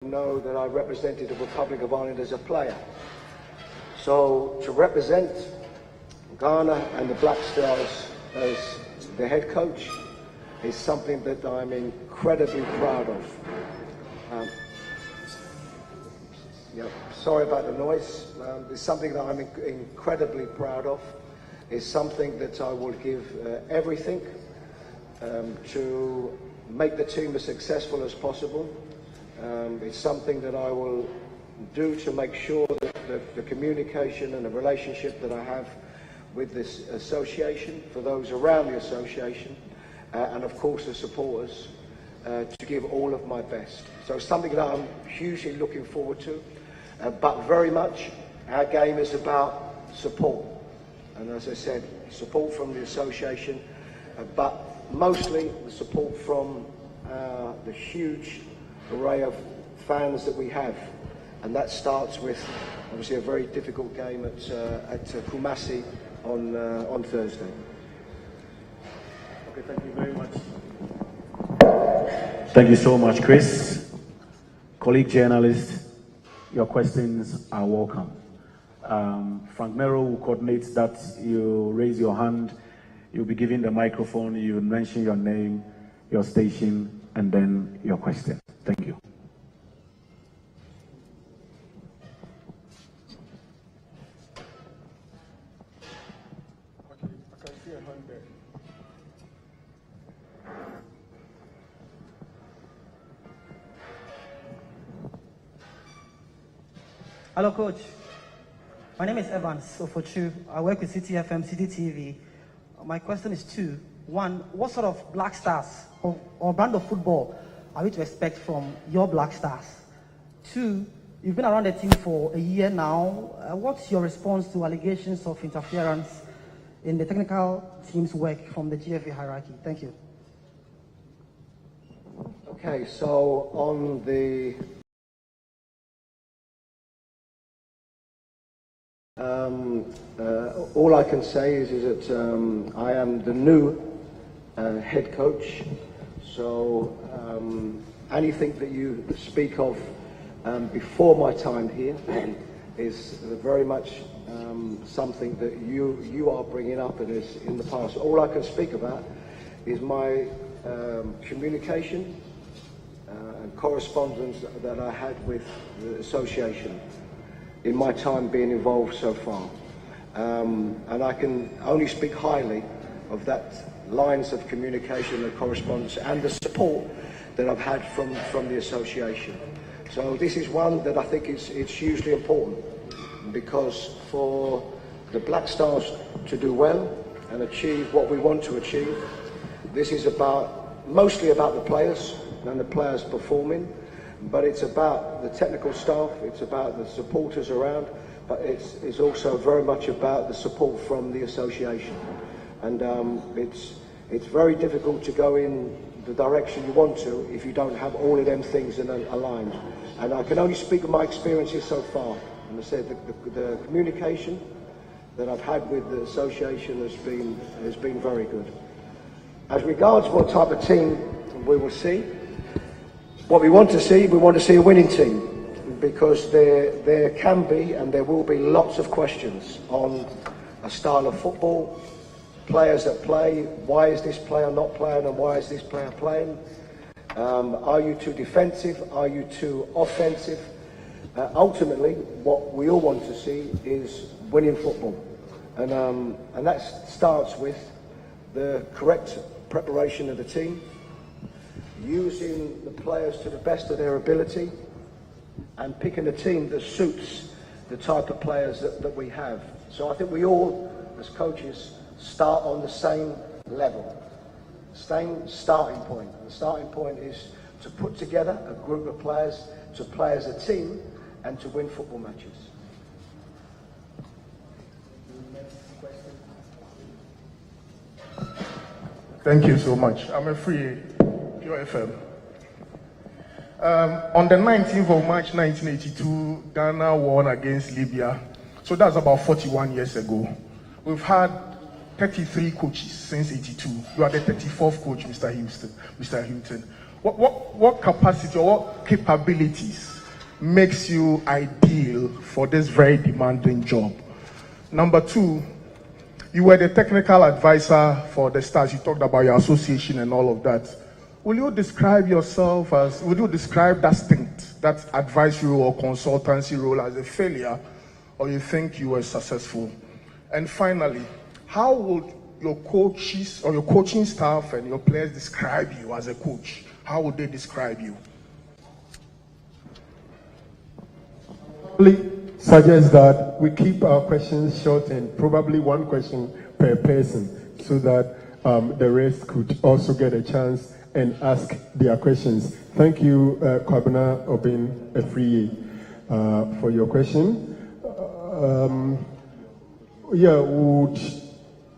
know that I represented the Republic of Ireland as a player. So to represent Ghana and the Black Stars as the head coach is something that I'm incredibly proud of. Sorry about the noise. It's something that I'm incredibly proud of. It's something that I will give everything to make the team as successful as possible. It's something that I will do to make sure that the communication and the relationship that I have with this association, for those around the association, and of course the supporters, to give all of my best. So it's something that I'm hugely looking forward to, but very much our game is about support. And as I said, support from the association, but mostly the support from the huge array of fans that we have, and that starts with obviously a very difficult game at Kumasi on Thursday. Okay, thank you very much. Thank you so much, Chris. Colleague journalists, your questions are welcome. Frank Mero will coordinate that. You raise your hand, you'll be given the microphone, you mention your name, your station, and then your question. Thank you. Okay, I can see a hand there. Hello, Coach. My name is Evans Sofochu. I work with Citi FM, Citi TV. My question is two. One, what sort of Black Stars or brand of football are we to expect from your Black Stars? Two, you've been around the team for a year now. What's your response to allegations of interference in the technical team's work from the GFA hierarchy? Thank you. Okay, so on the all I can say is that I am the new head coach, so anything that you speak of before my time here is very much something that you are bringing up and is in the past. All I can speak about is my communication and correspondence that I had with the association in my time being involved so far. And I can only speak highly of that lines of communication and correspondence and the support that I've had from the association. So this is one that I think it's hugely important, because for the Black Stars to do well and achieve what we want to achieve, this is mostly about the players and the players performing, but it's about the technical staff, it's about the supporters around, but it's also very much about the support from the association. And it's very difficult to go in the direction you want to if you don't have all of them things aligned. And I can only speak of my experiences so far. And I said the communication that I've had with the association has been very good. As regards what type of team we will see, what we want to see a winning team, because there can be and there will be lots of questions on a style of football, players that play, why is this player not playing and why is this player playing? Are you too defensive? Are you too offensive? Ultimately, what we all want to see is winning football. And that starts with the correct preparation of the team, using the players to the best of their ability, and picking a team that suits the type of players that we have. So I think we all, as coaches, start on the same level, same starting point. The starting point is to put together a group of players to play as a team and to win football matches. Thank you so much. I'm a free Pure FM. On the 19th of March 1982, Ghana won against Libya. So that's about 41 years ago. We've had 33 coaches since 82. You are the 34th coach, Mr. Hughton. What capacity or what capabilities makes you ideal for this very demanding job? Number two, you were the technical advisor for the Stars. You talked about your association and all of that. Will you describe that stint, that advisory or consultancy role as a failure, or you think you were successful? And finally, how would your coaches or your coaching staff and your players describe you as a coach? How would they describe you? Suggest that we keep our questions short and probably one question per person, so that the rest could also get a chance and ask their questions. Thank you, Kwabena Obin Efriye, for your question. Would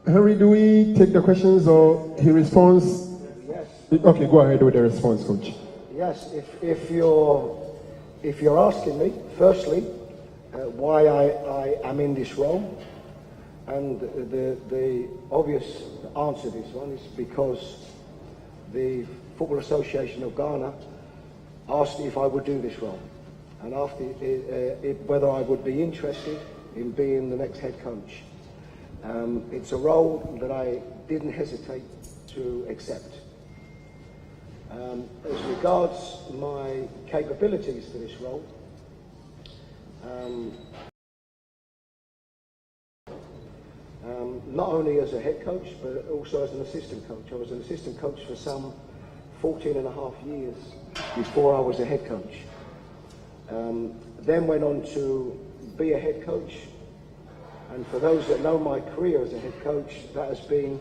Henry, do we take the questions or he responds? Yes. Okay, go ahead with the response, Coach. Yes, if you're asking me, firstly, why I am in this role, and the obvious answer to this one is because the Football Association of Ghana asked if I would do this role, and asked whether I would be interested in being the next head coach. It's a role that I didn't hesitate to accept. As regards my capabilities for this role, not only as a head coach, but also as an assistant coach. I was an assistant coach for some 14 and a half years before I was a head coach. Then went on to be a head coach. And for those that know my career as a head coach, that has been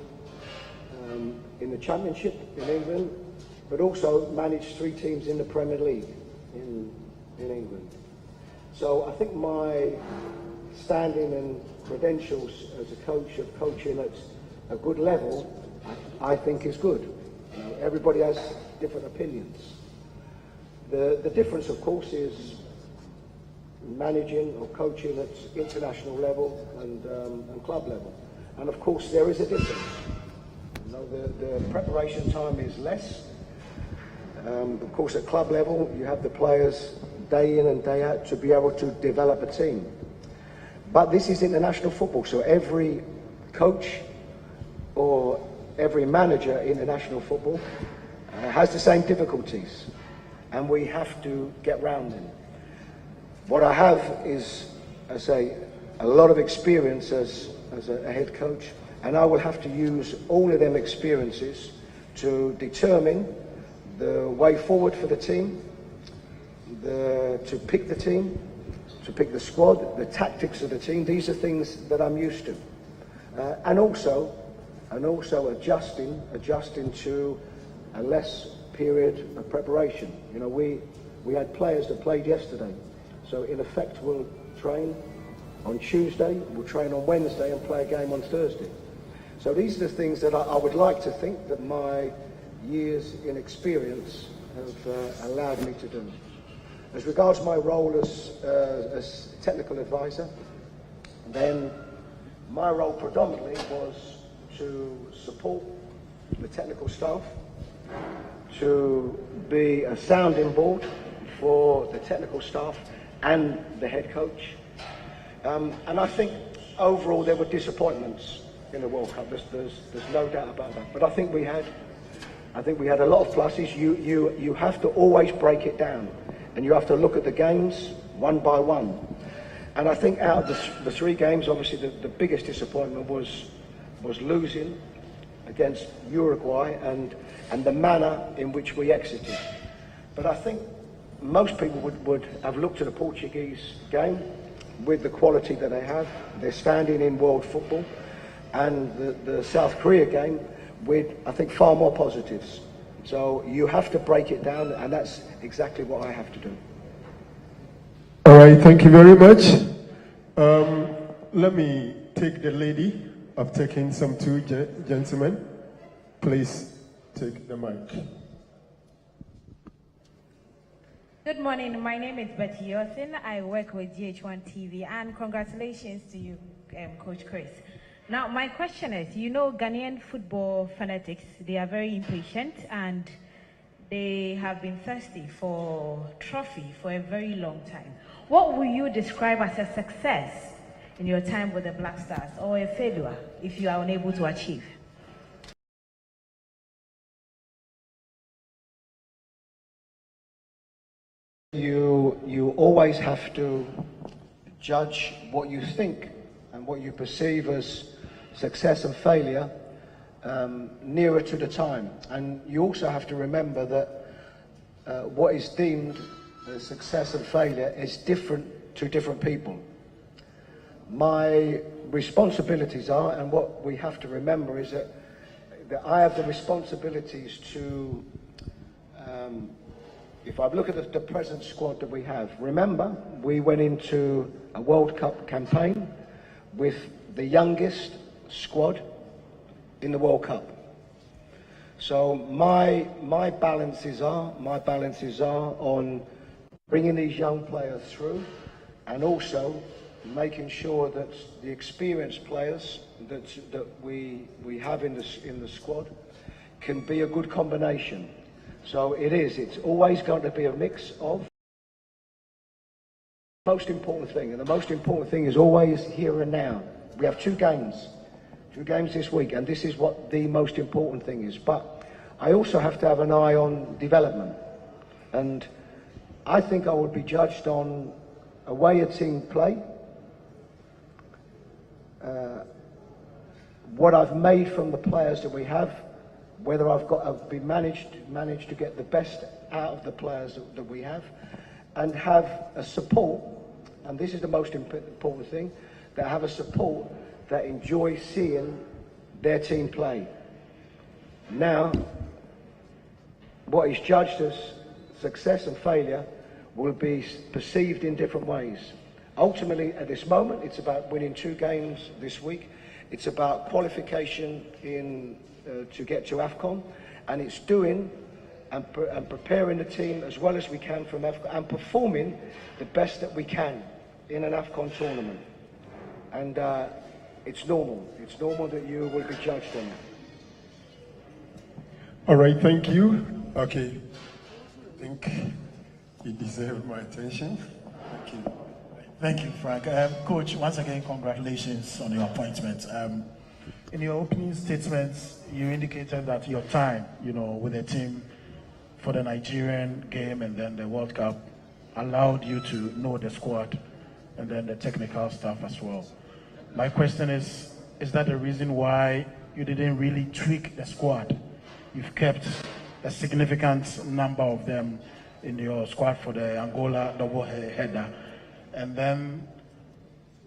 in the Championship in England, but also managed 3 teams in the Premier League in England. So I think my standing and credentials as a coach of coaching at a good level, I think is good. You know, everybody has different opinions. The difference, of course, is managing or coaching at international level and club level. And of course there is a difference. You know, the preparation time is less. Of course at club level you have the players day in and day out to be able to develop a team. But this is international football, so every coach or every manager in international football has the same difficulties, and we have to get round them. What I have is, I say, a lot of experience as a head coach, and I will have to use all of them experiences to determine the way forward for the team, to pick the team, to pick the squad, the tactics of the team. These are things that I'm used to, and also adjusting to a less period of preparation. You know, we had players that played yesterday. So in effect, we'll train on Tuesday, we'll train on Wednesday and play a game on Thursday. So these are the things that I would like to think that my years in experience have allowed me to do. As regards my role as technical advisor, then my role predominantly was to support the technical staff, to be a sounding board for the technical staff and the head coach. And I think overall there were disappointments in the World Cup. There's no doubt about that. But I think we had a lot of pluses. You have to always break it down, and you have to look at the games one by one. And I think out of the 3 games, obviously the biggest disappointment was losing against Uruguay and the manner in which we exited. But I think most people would have looked at the Portuguese game with the quality that they have. They're standing in world football, and the South Korea game with, I think, far more positives. So you have to break it down, and that's exactly what I have to do. All right, thank you very much. Let me take the lady. I've taken some 2 gentlemen. Please take the mic. Good morning. My name is Betty Yosin. I work with GH1 TV, and congratulations to you, Coach Chris. Now, my question is, you know, Ghanaian football fanatics, they are very impatient, and they have been thirsty for trophy for a very long time. What will you describe as a success in your time with the Black Stars, or a failure if you are unable to achieve? You always have to judge what you think and what you perceive as success and failure nearer to the time. And you also have to remember that what is deemed as success and failure is different to different people. My responsibilities are, and what we have to remember is that I have the responsibilities to, if I look at the present squad that we have, remember, we went into a World Cup campaign with the youngest squad in the World Cup. So my balances are on bringing these young players through, and also making sure that the experienced players that we have in the squad can be a good combination. So it's always going to be a mix of the most important thing, and the most important thing is always here and now. We have two games this week, and this is what the most important thing is. But I also have to have an eye on development, and I think I would be judged on a way a team play, what I've made from the players that we have, whether I've managed to get the best out of the players that we have, and have a support, and this is the most important thing, that have a support that enjoy seeing their team play. Now, what is judged as success and failure will be perceived in different ways. Ultimately, at this moment, it's about winning 2 games this week. It's about qualification to get to AFCON, and it's doing and preparing the team as well as we can from AFCON, and performing the best that we can in an AFCON tournament. And it's normal. It's normal that you will be judged on it. All right, thank you. Okay, I think you deserve my attention. Thank you. Thank you, Frank. Coach, once again, congratulations on your appointment. In your opening statements, you indicated that your time, with the team for the Nigerian game and then the World Cup allowed you to know the squad and then the technical staff as well. My question is that the reason why you didn't really tweak the squad? You've kept a significant number of them in your squad for the Angola double header. And then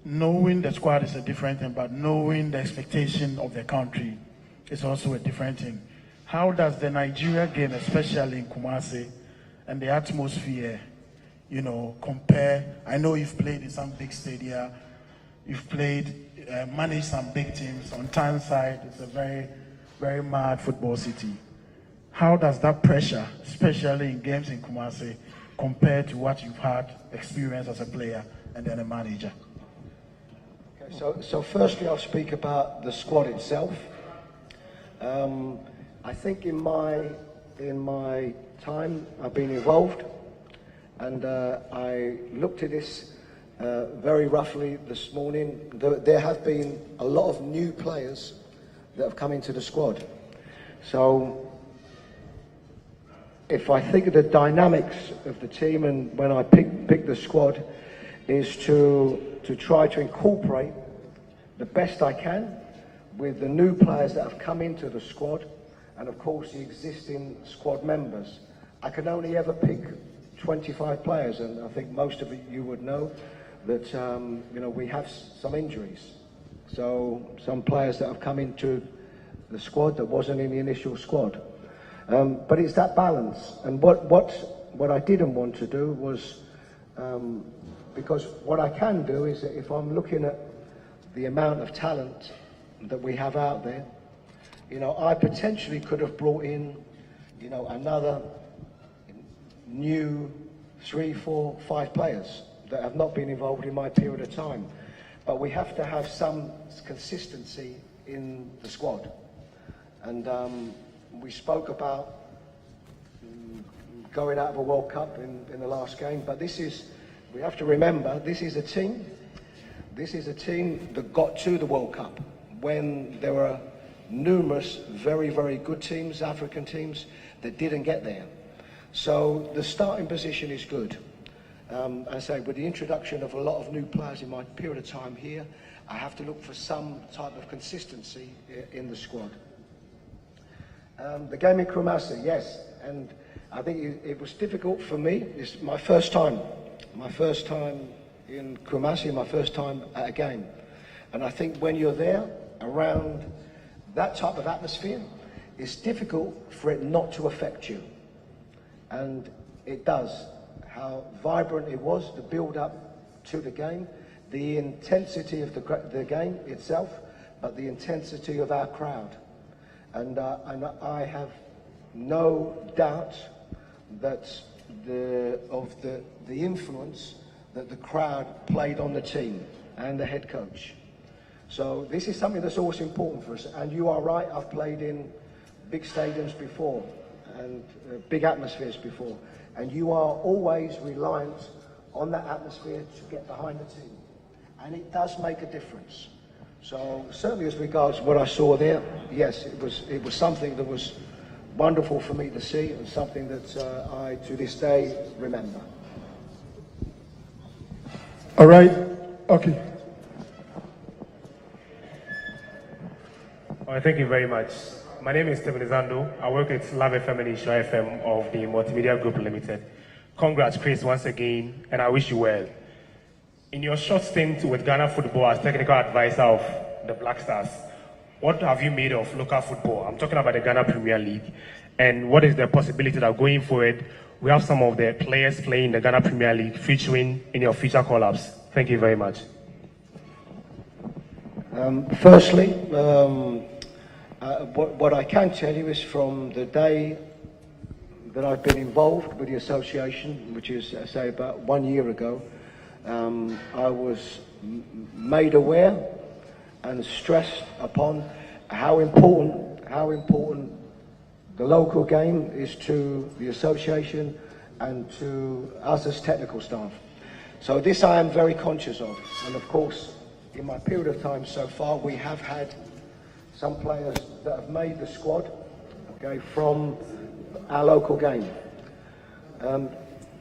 knowing the squad is a different thing, but knowing the expectation of the country is also a different thing. How does the Nigeria game, especially in Kumasi, and the atmosphere, compare? I know you've played in some big stadia, you've managed some big teams. On Tyneside, it's a very, very mad football city. How does that pressure, especially in games in Kumasi, compare to what you've had experience as a player and then a manager? Okay, so firstly, I'll speak about the squad itself. I think in my time I've been involved, and I looked at this very roughly this morning. There have been a lot of new players that have come into the squad. So if I think of the dynamics of the team, and when I pick the squad, is to try to incorporate the best I can with the new players that have come into the squad, and of course the existing squad members. I can only ever pick 25 players, and I think most of you would know that we have some injuries. So some players that have come into the squad that wasn't in the initial squad. But it's that balance, and what I didn't want to do was, because what I can do is that if I'm looking at the amount of talent that we have out there, I potentially could have brought in, another new 3, 4, 5 players that have not been involved in my period of time. But we have to have some consistency in the squad. And we spoke about going out of a World Cup in the last game. But we have to remember, this is a team that got to the World Cup when there were numerous very, very good teams, African teams, that didn't get there. So the starting position is good. I say, with the introduction of a lot of new players in my period of time here, I have to look for some type of consistency in the squad. The game in Kumasi, yes, and I think it was difficult for me. It's my first time in Kumasi, my first time at a game. And I think when you're there, around that type of atmosphere, it's difficult for it not to affect you. And it does. How vibrant it was, the build-up to the game, the intensity of the game itself, but the intensity of our crowd. And I have no doubt that the influence that the crowd played on the team and the head coach. So this is something that's always important for us. And you are right, I've played in big stadiums before and big atmospheres before. And you are always reliant on that atmosphere to get behind the team. And it does make a difference. So certainly as regards what I saw there, yes, it was something that was wonderful for me to see and something that I, to this day, remember. All right. Okay. All right, thank you very much. My name is Stephen Izando. I work at Love FM and Isha FM of the Multimedia Group Limited. Congrats, Chris, once again, and I wish you well. In your short stint with Ghana Football as technical advisor of the Black Stars, what have you made of local football? I'm talking about the Ghana Premier League. And what is the possibility that going forward, we have some of the players playing the Ghana Premier League featuring in your future call-ups? Thank you very much. Firstly, what I can tell you is from the day that I've been involved with the association, which is, say, about 1 year ago, I was made aware and stressed upon how important the local game is to the association and to us as technical staff. So this I am very conscious of, and of course in my period of time so far we have had some players that have made the squad, okay, from our local game.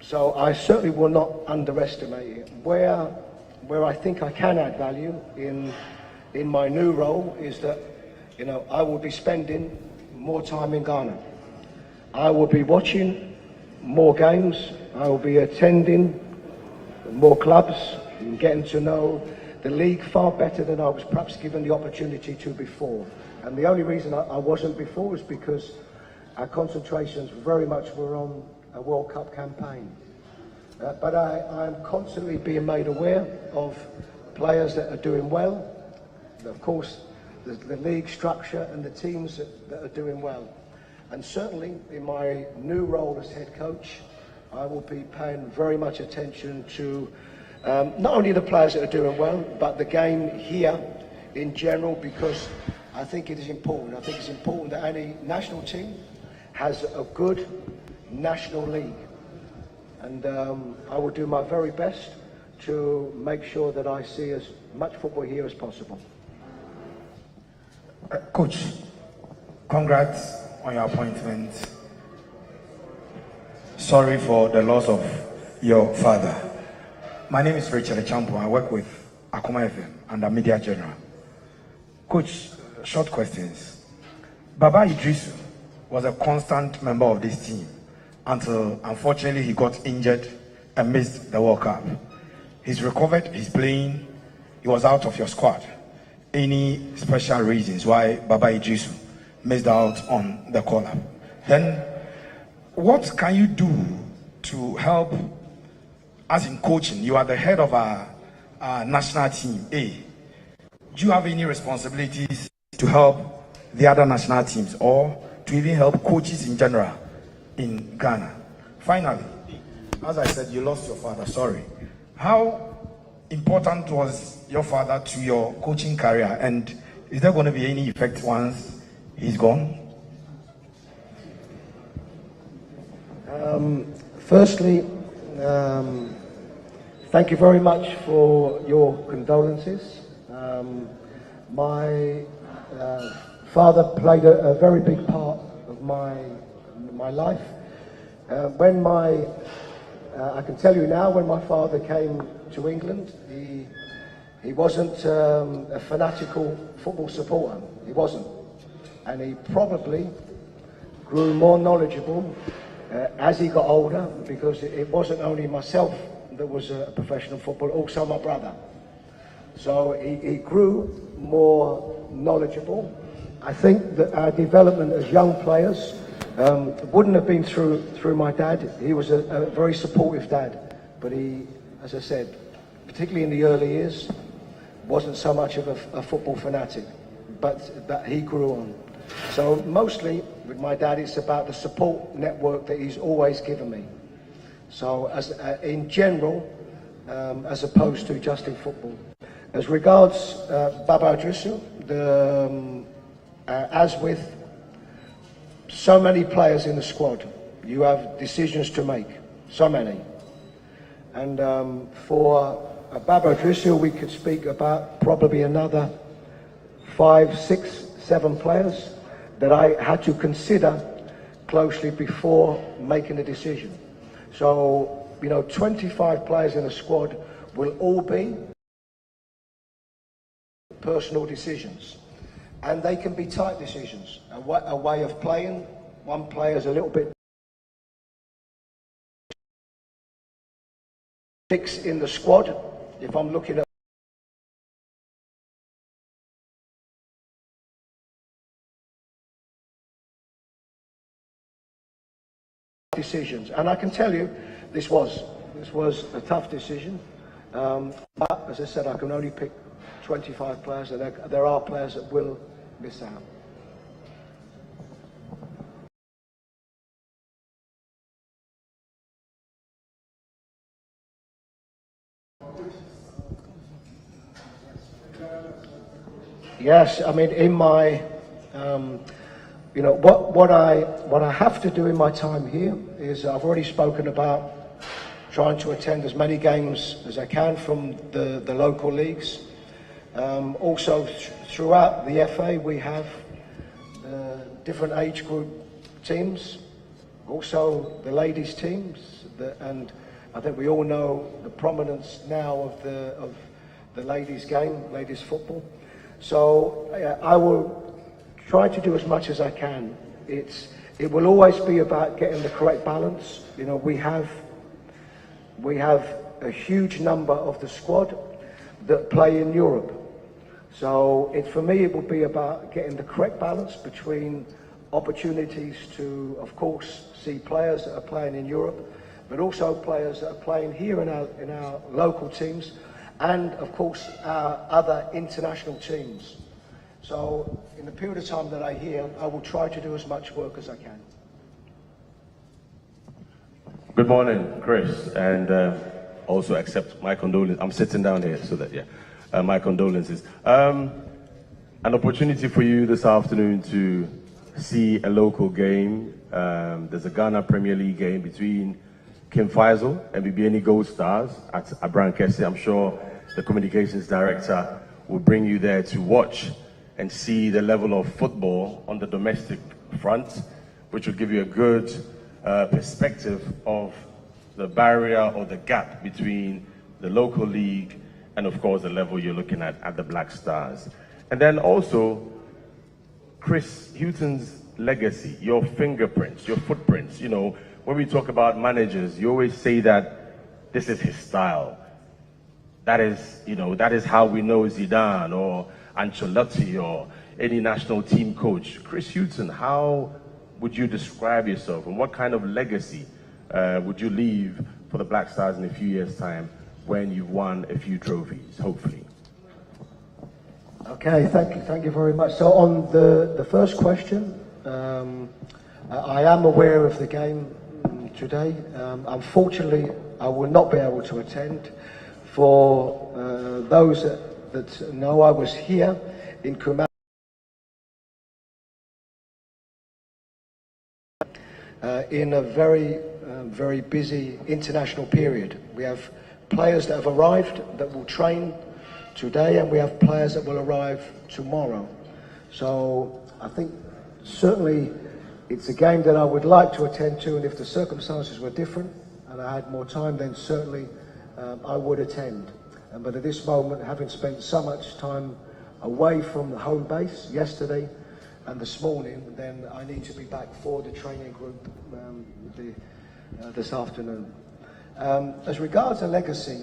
So I certainly will not underestimate it. Where I think I can add value in my new role is that, you know, I will be spending more time in Ghana. I will be watching more games. I will be attending more clubs and getting to know the league far better than I was perhaps given the opportunity to before. And the only reason I wasn't before is because our concentrations very much were on a World Cup campaign. But I am constantly being made aware of players that are doing well. Of course, the league structure and the teams that are doing well. And certainly in my new role as head coach, I will be paying very much attention to not only the players that are doing well, but the game here in general, because I think it is important. I think it's important that any national team has a good national league. And I will do my very best to make sure that I see as much football here as possible. Coach, congrats on your appointment. Sorry for the loss of your father. My name is Richard Champo. I work with Akuma FM and the Media General. Coach, short questions. Baba Idrisu was a constant member of this team until, unfortunately, he got injured and missed the World Cup. He's recovered, he's playing, he was out of your squad. Any special reasons why Baba Idrisu missed out on the call-up? Then, what can you do to help, as in coaching? You are the head of our national team, A. Do you have any responsibilities to help the other national teams or to even help coaches in general in Ghana? Finally, as I said, you lost your father, sorry. How important was your father to your coaching career, and is there going to be any effect once he's gone? Firstly, thank you very much for your condolences. My father played a very big part of my life. When I can tell you now, when my father came to England, he wasn't a fanatical football supporter. He wasn't, and he probably grew more knowledgeable as he got older, because it wasn't only myself that was a professional footballer, also my brother. So he grew more knowledgeable. I think that our development as young players wouldn't have been through my dad. He was a very supportive dad, but he, as I said, particularly in the early years, wasn't so much of a football fanatic, but that he grew on. So mostly with my dad, it's about the support network that he's always given me. So as in general, as opposed to just in football. As regards Baba Idrissa, as with so many players in the squad, you have decisions to make, so many. And for Baba Idrissa, we could speak about probably another 5, 6, 7 players that I had to consider closely before making a decision. So, 25 players in a squad will all be personal decisions. And they can be tight decisions. A way of playing, one player's a little bit fix in the squad. If I'm looking at decisions, and I can tell you, this was a tough decision. But as I said, I can only pick 25 players, and there are players that will miss out. Yes, I mean, in my, what I have to do in my time here is, I've already spoken about trying to attend as many games as I can from the local leagues. Also, throughout the FA, we have different age group teams, also the ladies' teams, and I think we all know the prominence now of the ladies' game, ladies' football. So I will try to do as much as I can. It will always be about getting the correct balance. We have a huge number of the squad that play in Europe. So for me, it will be about getting the correct balance between opportunities to, of course, see players that are playing in Europe, but also players that are playing here in our local teams, and of course our other international teams. So in the period of time that I'm here, I will try to do as much work as I can. Good morning, Chris, and also accept my condolences. I'm sitting down here so that, my condolences. An opportunity for you this afternoon to see a local game. There's a Ghana Premier League game between Kim Faisal and BBNE Gold Stars at Abrankese. I'm sure the communications director will bring you there to watch and see the level of football on the domestic front, which will give you a good perspective of the barrier or the gap between the local league and of course the level you're looking at the Black Stars. And then also Chris Hughton's legacy, your fingerprints, your footprints. When we talk about managers, you always say that this is his style. That is how we know Zidane or Ancelotti or any national team coach. Chris Hughton, how would you describe yourself, and what kind of legacy would you leave for the Black Stars in a few years' time when you've won a few trophies, hopefully? Okay, thank you very much. So on the first question, I am aware of the game today. Unfortunately, I will not be able to attend. For those that know, I was here in Kumasi in a very very busy international period. We have players that have arrived that will train today, and we have players that will arrive tomorrow. So I think certainly it's a game that I would like to attend to, and if the circumstances were different and I had more time, then certainly I would attend. But at this moment, having spent so much time away from the home base yesterday and this morning, then I need to be back for the training group this afternoon. As regards a legacy,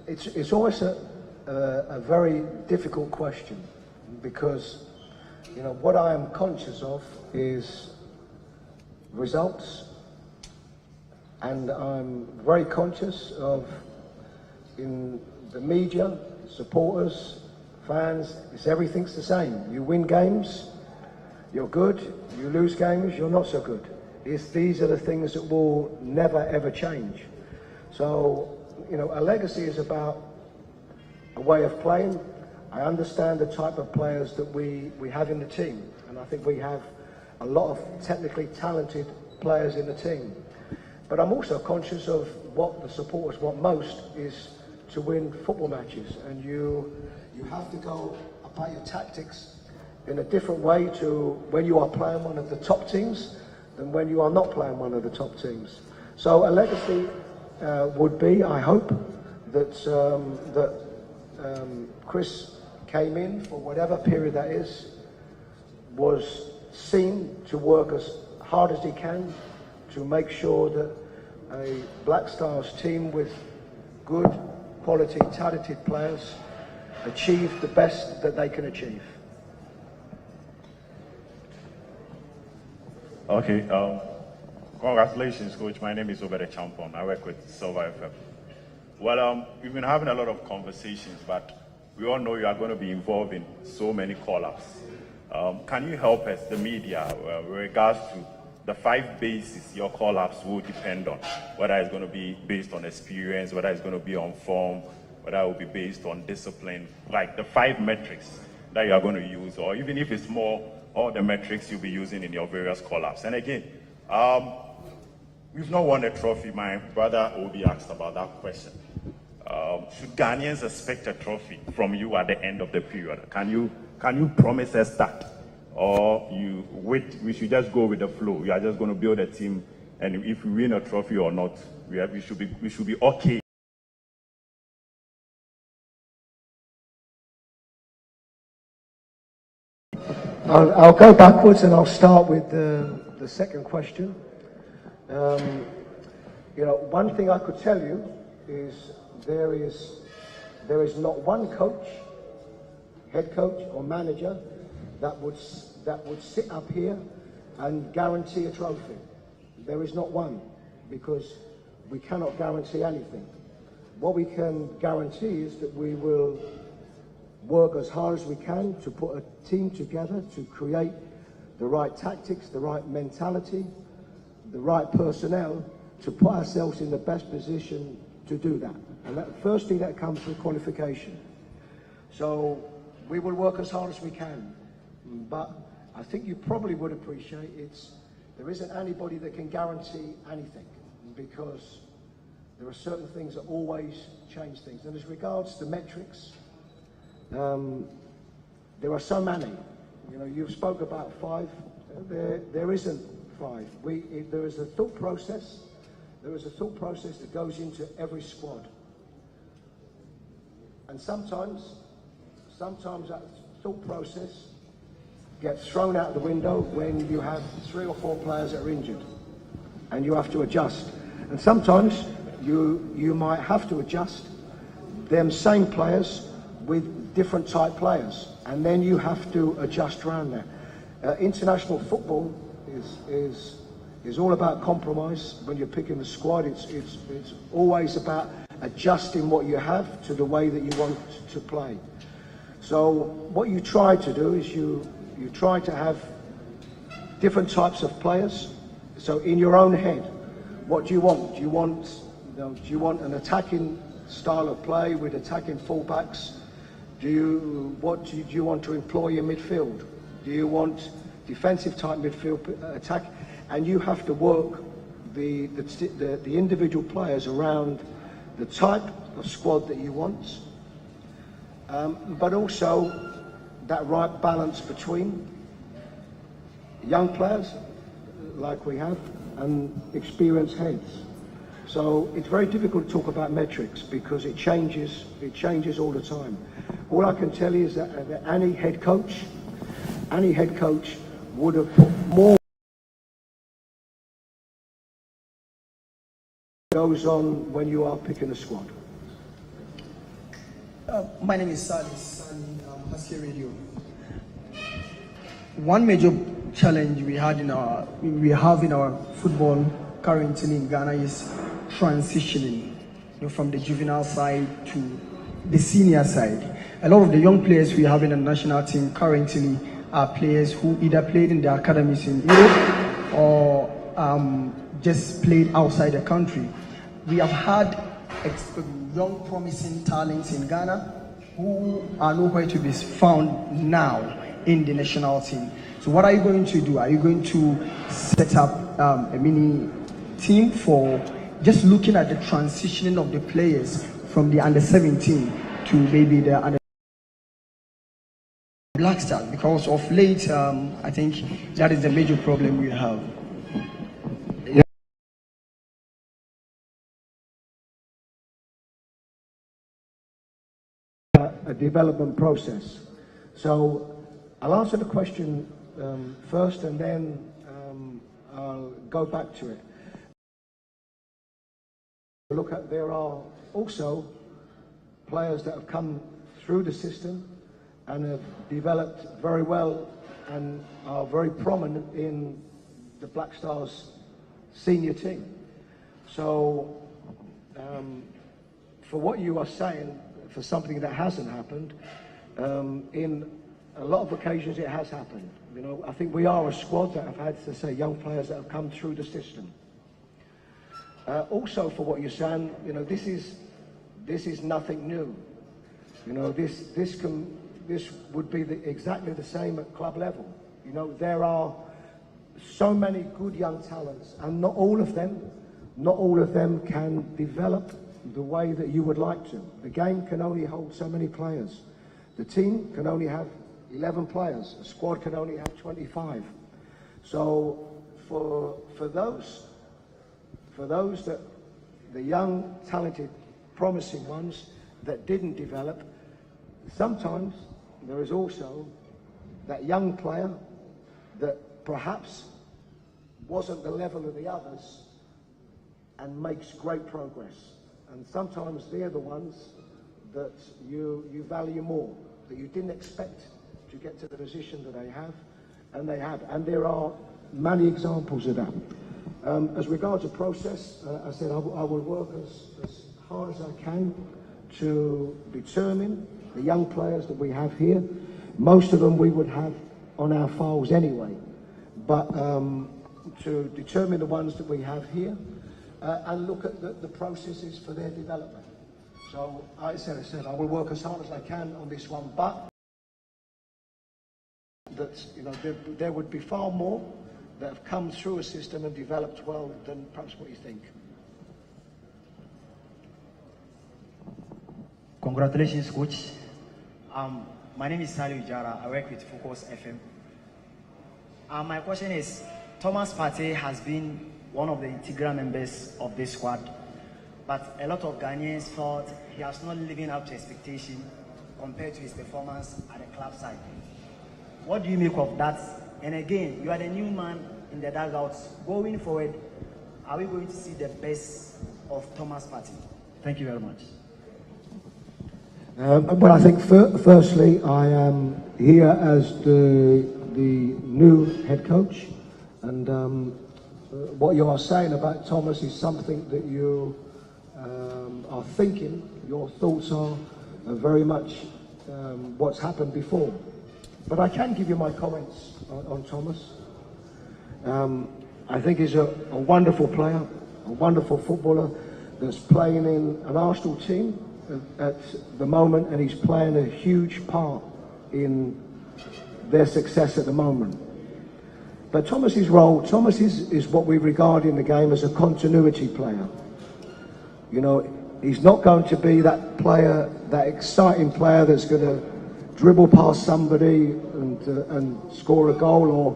it's always a very difficult question, because what I am conscious of is results, and I'm very conscious of, in the media, supporters, fans, everything's the same. You win games, you're good. You lose games, you're not so good. These are the things that will never ever change. So, a legacy is about a way of playing. I understand the type of players that we have in the team, and I think we have a lot of technically talented players in the team. But I'm also conscious of what the supporters want most is to win football matches, and you have to go about your tactics in a different way to when you are playing one of the top teams than when you are not playing one of the top teams. So a legacy would be, I hope, that Chris came in for whatever period that is, was seen to work as hard as he can to make sure that a Black Stars team with good, quality, talented players achieve the best that they can achieve. Okay, congratulations, Coach. My name is Obede Champon. I work with Silver FM. Well, we've been having a lot of conversations, but we all know you are going to be involved in so many call-ups. Can you help us, the media, with regards to the 5 bases your call-ups will depend on? Whether it's going to be based on experience, whether it's going to be on form, whether it will be based on discipline, like the 5 metrics that you are going to use, or even if it's more, all the metrics you'll be using in your various call-ups. And again, we've not won a trophy. My brother Obi asked about that question. Should Ghanaians expect a trophy from you at the end of the period? Can you promise us that? Or we should just go with the flow? You are just going to build a team, and if we win a trophy or not, we should be okay. I'll go backwards, and I'll start with the second question. One thing I could tell you is there is not one coach, head coach or manager that would sit up here and guarantee a trophy. There is not one, because we cannot guarantee anything. What we can guarantee is that we will work as hard as we can to put a team together to create the right tactics, the right mentality, the right personnel to put ourselves in the best position to do that. And firstly, that comes with qualification. So we will work as hard as we can, but I think you probably would appreciate there isn't anybody that can guarantee anything, because there are certain things that always change things. And as regards to metrics, there are so many. You've spoke about 5. There isn't 5. There is a thought process. There is a thought process that goes into every squad. And sometimes that thought process gets thrown out the window when you have 3 or 4 players that are injured, and you have to adjust. And sometimes you might have to adjust them same players with different type players, and then you have to adjust around that. International football is all about compromise. When you're picking the squad, it's always about adjusting what you have to the way that you want to play. So what you try to do is you try to have different types of players. So in your own head, what do you want? Do you want an attacking style of play with attacking fullbacks? Do you want to employ in midfield? Do you want defensive type midfield attack? and you have to work the individual players around the type of squad that you want, but also that right balance between young players like we have and experienced heads. So it's very difficult to talk about metrics because it changes all the time. All I can tell you is that any head coach would have put more goes on when you are picking a squad. My name is Salis, and Husky Radio. One major challenge we have in our football currently in Ghana is transitioning, from the juvenile side to the senior side. A lot of the young players we have in the national team currently are players who either played in the academies in Europe or just played outside the country. We have had young promising talents in Ghana who are nowhere to be found now in the national team. So what are you going to do? Are you going to set up a mini team for just looking at the transitioning of the players from the under 17 to maybe the under Black Stars? Because of late, I think that is the major problem we have. A development process. So I'll answer the question first, and then I'll go back to it. Look at, there are also players that have come through the system and have developed very well and are very prominent in the Black Stars senior team. So for what you are saying, for something that hasn't happened, in a lot of occasions it has happened. I think we are a squad that have had, to say, young players that have come through the system. Also, for what you're saying, this is nothing new. This would be exactly the same at club level. There are so many good young talents, and not all of them can develop the way that you would like to. The game can only hold so many players. The team can only have 11 players. A squad can only have 25. So for those that, the young, talented, promising ones that didn't develop, sometimes there is also that young player that perhaps wasn't the level of the others and makes great progress. And sometimes they're the ones that you value more, that you didn't expect to get to the position that they have, and they have. And there are many examples of that. As regards a process, I said I will work as hard as I can to determine the young players that we have here. Most of them we would have on our files anyway, but to determine the ones that we have here and look at the processes for their development. So I said I will work as hard as I can on this one, but that there would be far more that have come through a system and developed well than perhaps what you think. Congratulations, coach. My name is Sally Ujara. I work with Focus FM. My question is, Thomas Partey has been one of the integral members of this squad, but a lot of Ghanaians thought he has not living up to expectation compared to his performance at the club side. What do you make of that? And again, you are the new man in the dugouts. Going forward, are we going to see the best of Thomas Partey? Thank you very much. Well, I think firstly, I am here as the new head coach, and what you are saying about Thomas is something that you are thinking. Your thoughts are very much what's happened before. But I can give you my comments on Thomas. I think he's a wonderful player, a wonderful footballer that's playing in an Arsenal team at the moment, and he's playing a huge part in their success at the moment. But Thomas's role, Thomas is what we regard in the game as a continuity player. You know, he's not going to be that player, that exciting player that's going to dribble past somebody and score a goal, or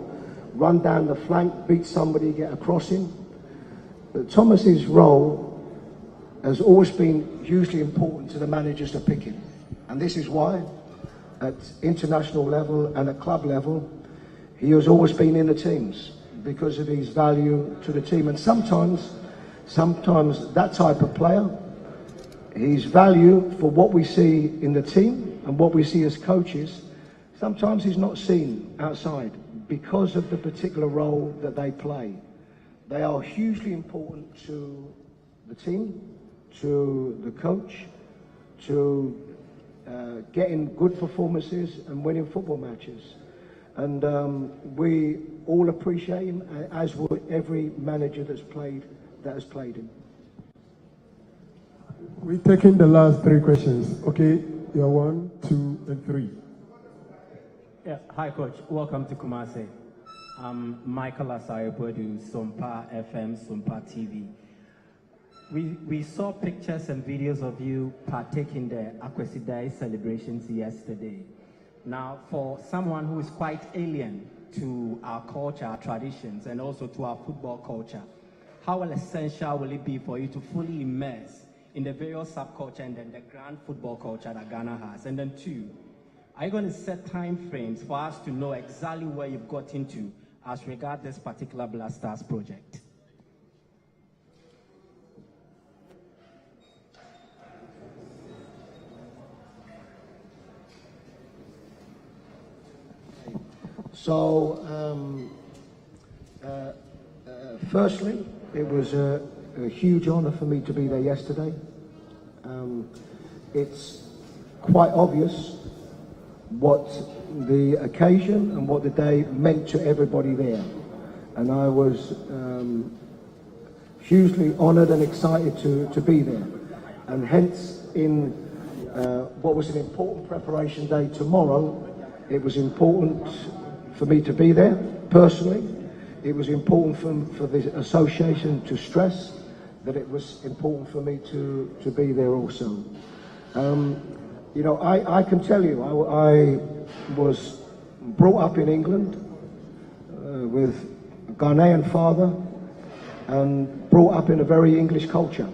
run down the flank, beat somebody, get a crossing. But Thomas's role has always been hugely important to the managers to pick him. And this is why, at international level and at club level, he has always been in the teams, because of his value to the team. And sometimes that type of player, his value for what we see in the team and what we see as coaches, sometimes he's not seen outside because of the particular role that they play. They are hugely important to the team, to the coach, to getting good performances and winning football matches. And we all appreciate him, as would every manager that has played him. We're taking the last 3 questions. Okay, you're 1, 2, and 3. Yeah, hi coach, welcome to Kumasi. I'm Michael Asayobodu, Sompa FM, Sompa TV. We saw pictures and videos of you partaking the Akwesi Day celebrations yesterday. Now, for someone who is quite alien to our culture, our traditions, and also to our football culture, how essential will it be for you to fully immerse in the various subculture and then the grand football culture that Ghana has? And then 2, are you going to set time frames for us to know exactly where you've got into as regards this particular Black Stars project? So, firstly, it was a huge honour for me to be there yesterday. It's quite obvious what the occasion and what the day meant to everybody there. And I was hugely honoured and excited to be there. And hence, in what was an important preparation day tomorrow, it was important for me to be there personally. It was important for the association to stress that it was important for me to be there also. You know, I can tell you, I was brought up in England with a Ghanaian father and brought up in a very English culture.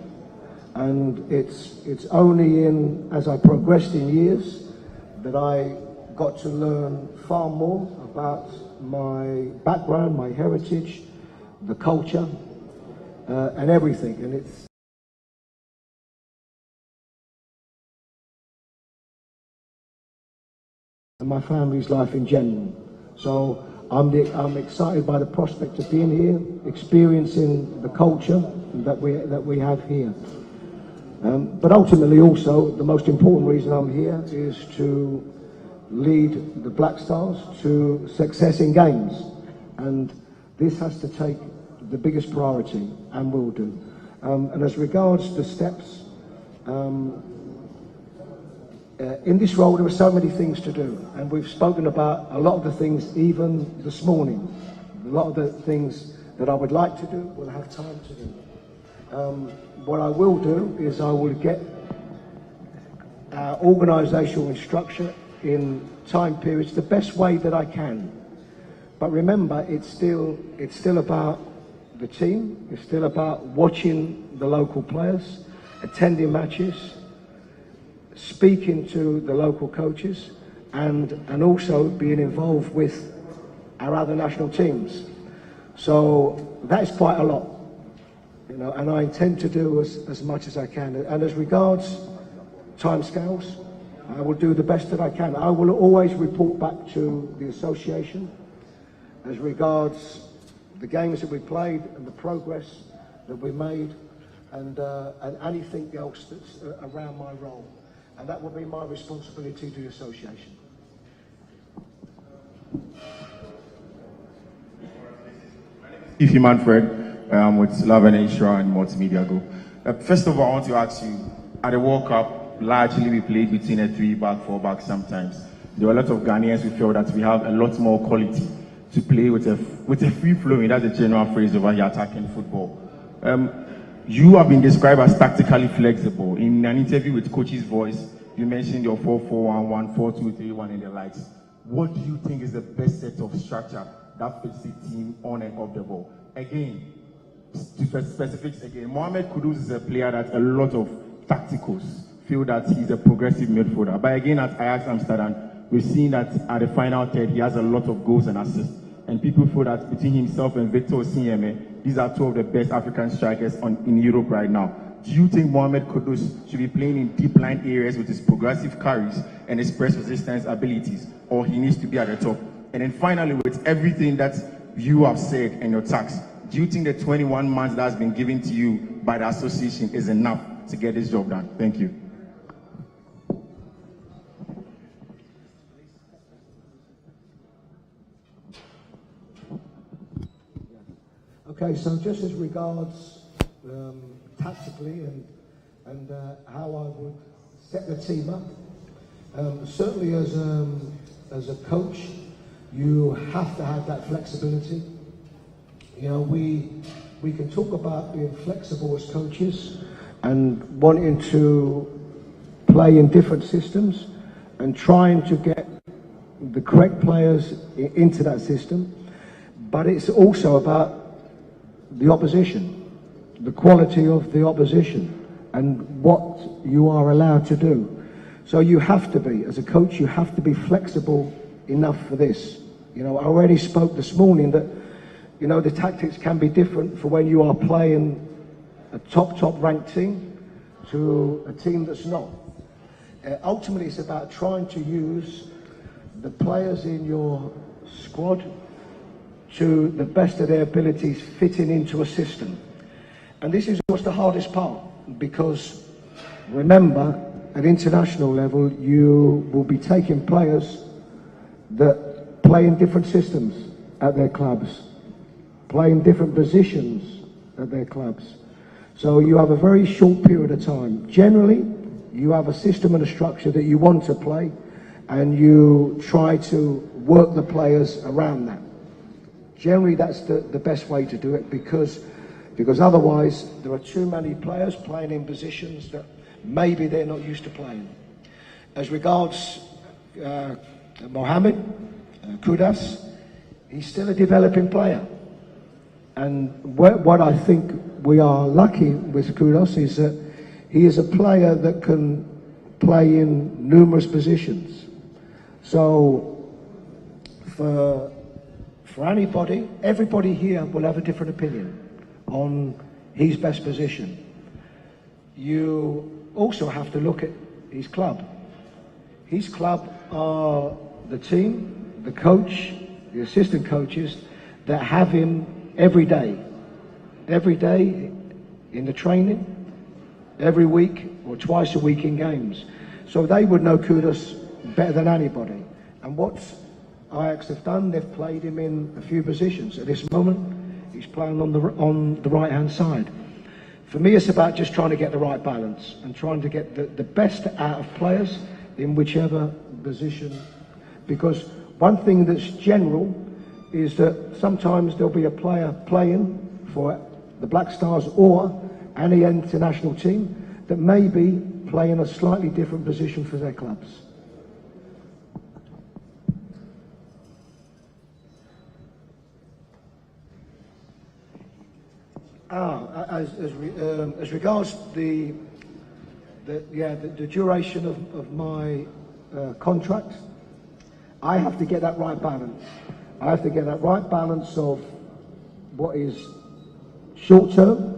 And it's only as I progressed in years that I got to learn far more about my background, my heritage, the culture, and everything. And it's my family's life in general. So I'm excited by the prospect of being here, experiencing the culture that we have here. But ultimately, also, the most important reason I'm here is to lead the Black Stars to success in games, and this has to take the biggest priority, and will do. And as regards the steps, in this role there are so many things to do, and we've spoken about a lot of the things even this morning. A lot of the things that I would like to do, will have time to do. What I will do is I will get our organisational structure in time periods the best way that I can. But remember, it's still about the team. It's still about watching the local players, attending matches, speaking to the local coaches, and also being involved with our other national teams. So that is quite a lot, you know, and I intend to do as much as I can. And as regards timescales, I will do the best that I can. I will always report back to the association as regards the games that we played and the progress that we made, and anything else that's around my role. And that will be my responsibility to the association. Ify Manfred, with Love and Insura and Multimedia Group. First of all, I want to ask you, at the World Cup, largely we played between a 3-back, 4-back sometimes. There were a lot of Ghanaians who felt that we have a lot more quality to play with a free flowing, that's a general phrase over here, attacking football. You have been described as tactically flexible. In an interview with Coach's Voice, you mentioned your 4-4-1-1, 4-2-3-1 and the likes. What do you think is the best set of structure that fits the team on and off the ball? Again, to specifics again, Mohamed Kudus is a player that a lot of tacticals feel that he's a progressive midfielder. But again, at Ajax Amsterdam, we've seen that at the final third, he has a lot of goals and assists. And people feel that between himself and Victor Osimhen, these are two of the best African strikers in Europe right now. Do you think Mohamed Kudus should be playing in deep line areas with his progressive carries and his press resistance abilities, or he needs to be at the top? And then finally, with everything that you have said and your tax, do you think the 21 months that has been given to you by the association is enough to get this job done? Thank you. Okay, so just as regards tactically and how I would set the team up, certainly as a coach, you have to have that flexibility. You know, we can talk about being flexible as coaches and wanting to play in different systems and trying to get the correct players into that system, but it's also about the opposition, the quality of the opposition, and what you are allowed to do. So you have to be, as a coach, you have to be flexible enough for this. You know, I already spoke this morning that, you know, the tactics can be different for when you are playing a top ranked team to a team that's not. Ultimately, it's about trying to use the players in your squad to the best of their abilities, fitting into a system. And this is what's the hardest part, because remember, at international level, you will be taking players that play in different systems at their clubs, play in different positions at their clubs. So you have a very short period of time. Generally, you have a system and a structure that you want to play, and you try to work the players around that. Generally, that's the best way to do it, because otherwise there are too many players playing in positions that maybe they're not used to playing. As regards Mohamed Kudus, he's still a developing player. And what I think we are lucky with Kudus is that he is a player that can play in numerous positions. So for anybody, everybody here will have a different opinion on his best position. You also have to look at his club. His club are the team, the coach, the assistant coaches that have him every day in the training, every week or twice a week in games. So they would know Kudus better than anybody. And what Ajax have done, they've played him in a few positions. At this moment, he's playing on the right-hand side. For me, it's about just trying to get the right balance and trying to get the best out of players in whichever position. Because one thing that's general is that sometimes there'll be a player playing for the Black Stars or any international team that may be playing a slightly different position for their clubs. As regards the duration of my contract, I have to get that right balance. I have to get that right balance of what is short term,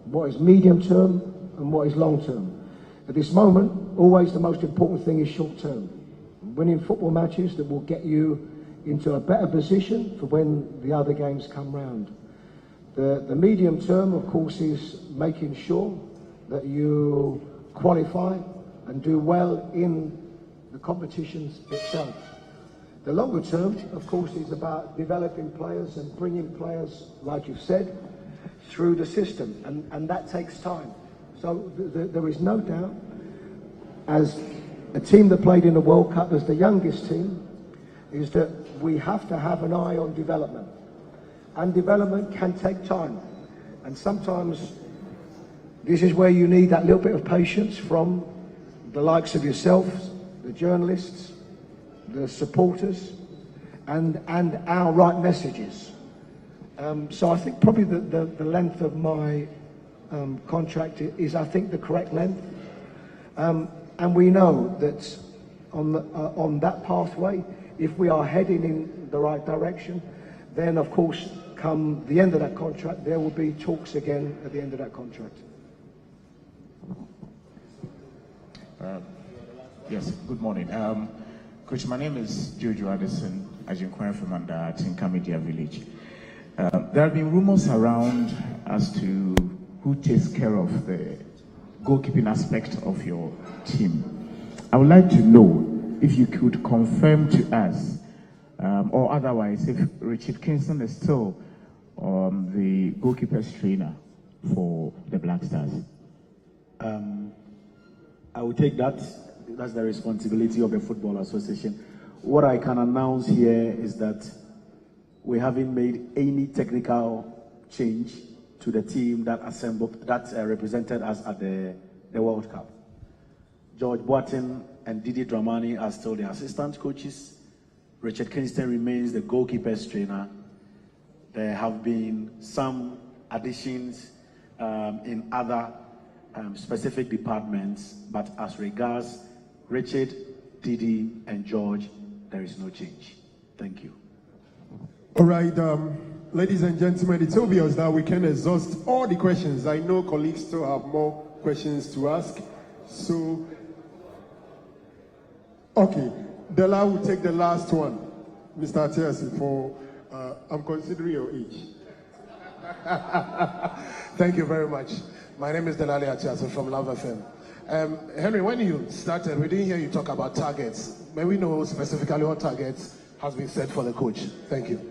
what is medium term, and what is long term. At this moment, always the most important thing is short term. Winning football matches that will get you into a better position for when the other games come round. The medium term, of course, is making sure that you qualify and do well in the competitions itself. The longer term, of course, is about developing players and bringing players, like you've said, through the system, and that takes time. So there is no doubt, as a team that played in the World Cup as the youngest team, is that we have to have an eye on development. And development can take time. And sometimes this is where you need that little bit of patience from the likes of yourselves, the journalists, the supporters, and our right messages. So I think probably the length of my contract is, I think, the correct length. And we know that on that pathway, if we are heading in the right direction, then of course, come the end of that contract, there will be talks again at the end of that contract. Yes, good morning. Coach, my name is Jojo Addison, as you inquire from under Tinka Media Village. There have been rumors around as to who takes care of the goalkeeping aspect of your team. I would like to know if you could confirm to us, or otherwise, if Richard Kingston is still the goalkeeper's trainer for the Black Stars. I will take that. That's the responsibility of the Football Association. What I can announce here is that we haven't made any technical change to the team that assembled, that represented us at the World Cup. George Boateng and Didi Dramani are still the assistant coaches. Richard Kingston remains the goalkeeper's trainer. There have been some additions in other specific departments, but as regards Richard, Didi, and George, there is no change. Thank you. All right, ladies and gentlemen, it's obvious that we can exhaust all the questions. I know colleagues still have more questions to ask. So, okay, Dela will take the last one. Mr. Atiasi, for I'm considering your age. Thank you very much. My name is Delali Atiasi from Love FM. Henry, when you started, we didn't hear you talk about targets. May we know specifically what targets has been set for the coach? Thank you.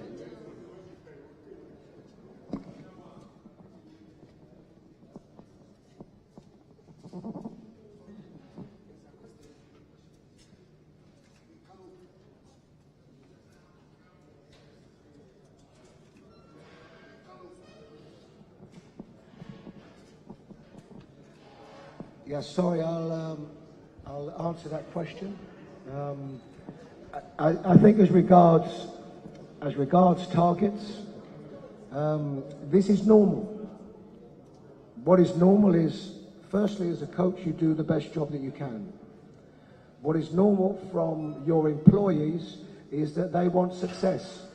Yes, sorry, I'll answer that question. I think as regards targets, this is normal. What is normal is, firstly, as a coach, you do the best job that you can. What is normal from your employees is that they want success.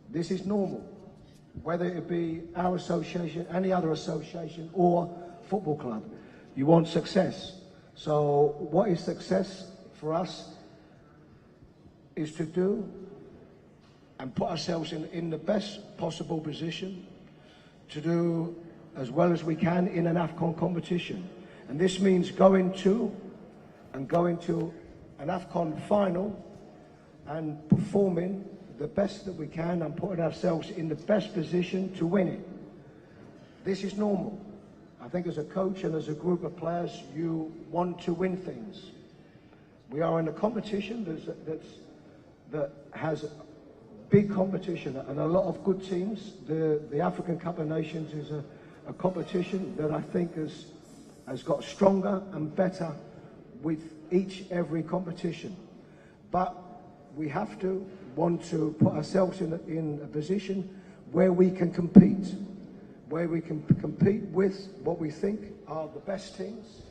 This is normal, whether it be our association, any other association, or football club. You want success. So what is success for us is to do and put ourselves in the best possible position to do as well as we can in an AFCON competition. And this means going to an AFCON final and performing the best that we can and putting ourselves in the best position to win it. This is normal. I think as a coach and as a group of players, you want to win things. We are in a competition that has big competition and a lot of good teams. The African Cup of Nations is a competition that I think has got stronger and better with every competition. But we have to want to put ourselves in a position where we can compete. Where we can compete with what we think are the best teams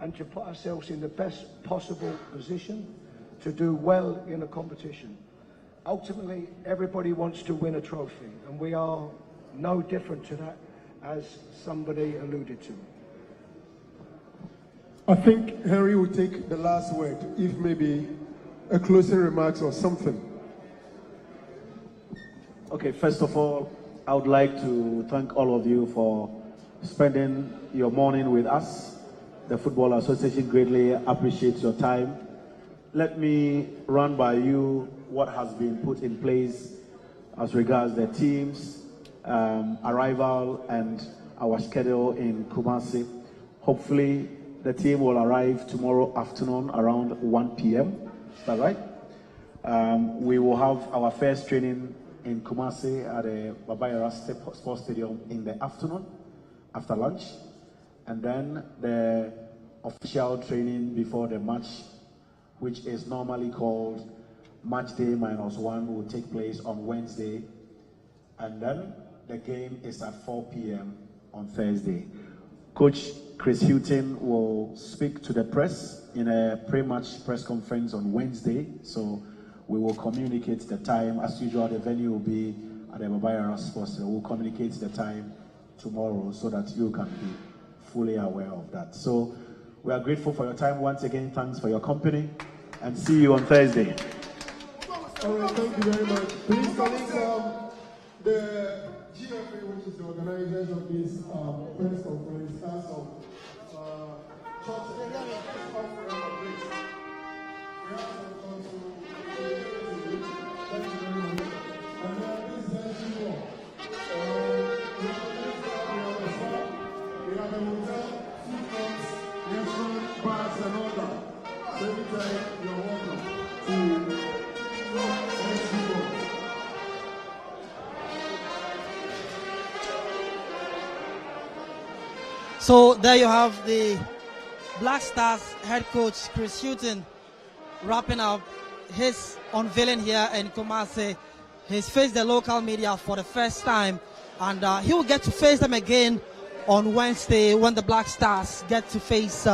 and to put ourselves in the best possible position to do well in a competition. Ultimately, everybody wants to win a trophy, and we are no different to that, as somebody alluded to. I think Henry will take the last word, if maybe a closing remarks or something. Okay, first of all, I would like to thank all of you for spending your morning with us. The Football Association greatly appreciates your time. Let me run by you what has been put in place as regards the team's arrival and our schedule in Kumasi. Hopefully, the team will arrive tomorrow afternoon around 1 p.m. Is that right? We will have our first training in Kumasi at the Babayara Sports Stadium in the afternoon, after lunch. And then the official training before the match, which is normally called Match Day -1, will take place on Wednesday. And then the game is at 4 p.m. on Thursday. Coach Chris Hughton will speak to the press in a pre-match press conference on Wednesday. So we will communicate the time. As usual, the venue will be at the Babayara Sports. We'll communicate the time tomorrow so that you can be fully aware of that. So we are grateful for your time once again. Thanks for your company, and see you on Thursday. All right, thank you very much. Please, colleagues, the GFA, which is the organizers of this press conference, has some short So there you have the Black Stars head coach Chris Hughton wrapping up his unveiling here in Kumasi. He's faced the local media for the first time, and he will get to face them again on Wednesday when the Black Stars get to face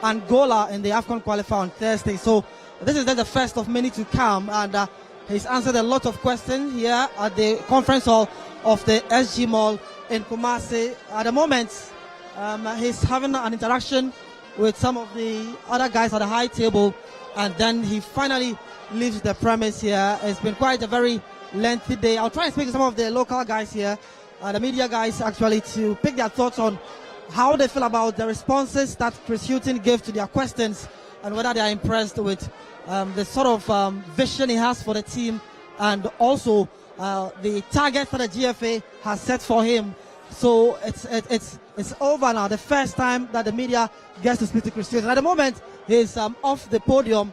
Angola in the AFCON qualifier on Thursday. So this is just the first of many to come, and he's answered a lot of questions here at the conference hall of the SG Mall in Kumasi. At the moment, he's having an interaction with some of the other guys at the high table, and then he finally leaves the premise here. It's been quite a very lengthy day. I'll try and speak to some of the local guys here, the media guys actually, to pick their thoughts on how they feel about the responses that Chris Hughton gave to their questions, and whether they are impressed with the sort of vision he has for the team, and also the targets that the GFA has set for him. So it's over now, the first time that the media gets to speak to Chris Hughton. At the moment, he's off the podium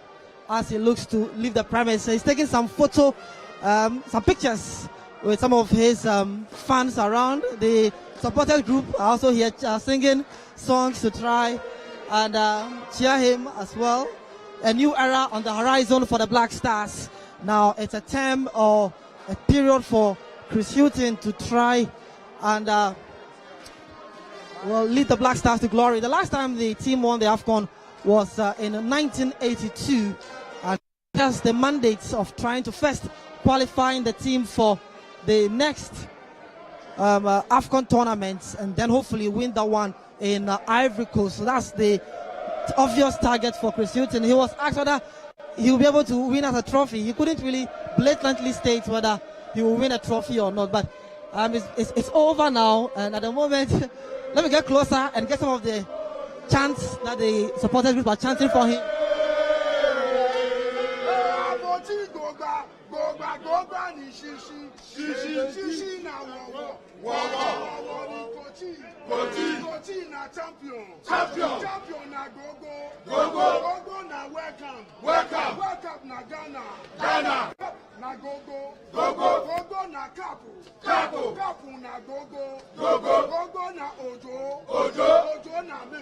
as he looks to leave the premise. He's taking some some pictures with some of his fans around. The supporters group are also here singing songs to try and cheer him as well. A new era on the horizon for the Black Stars. Now it's a term or a period for Chris Hughton to try and lead the Black Stars to glory. The last time the team won the AFCON was in 1982, and has the mandate of trying to first qualifying the team for the next AFCON tournament, and then hopefully win that one in Ivory Coast. So that's the obvious target for Chris Hughton. He was asked whether he will be able to win as a trophy. He couldn't really blatantly state whether he will win a trophy or not, but it's over now, and at the moment, let me get closer and get some of the chants that the supporters group are chanting for him. Champion na go na welcome na Ghana na go na capo na go na ojo na me.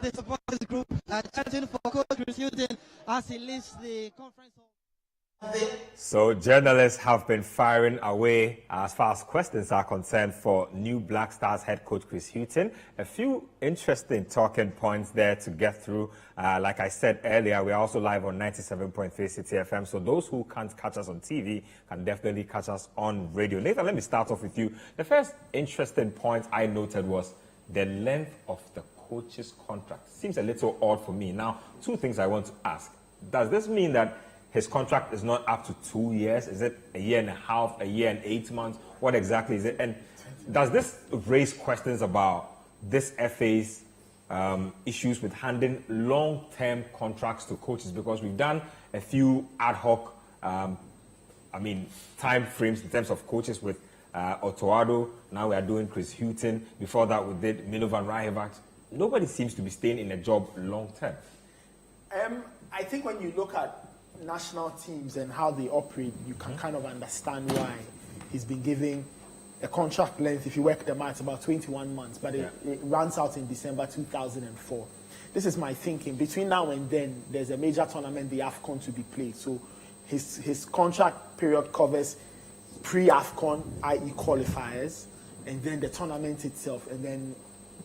The supporters group chanting for Coach Chris Hughton as he leaves the conference hall. So journalists have been firing away as far as questions are concerned for new Black Stars head coach Chris Hughton. A few interesting talking points there to get through. Like I said earlier, we're also live on 97.3 Citi FM. So those who can't catch us on TV can definitely catch us on radio. Nathan, let me start off with you. The first interesting point I noted was the length of the coach's contract. Seems a little odd for me. Now, two things I want to ask. Does this mean that his contract is not up to 2 years? Is it a year and a half, a year and 8 months? What exactly is it? And does this raise questions about this FA's issues with handing long-term contracts to coaches? Because we've done a few ad hoc, time frames in terms of coaches with Otoado. Now we are doing Chris Hughton. Before that, we did Milovan Rajevac. Nobody seems to be staying in a job long-term. I think when you look at national teams and how they operate, you can kind of understand why he's been given a contract length. If you work them out, it's about 21 months, but it runs out in December 2004. This is my thinking. Between now and then, there's a major tournament, the AFCON, to be played. So his contract period covers pre-AFCON, i.e. qualifiers, and then the tournament itself, and then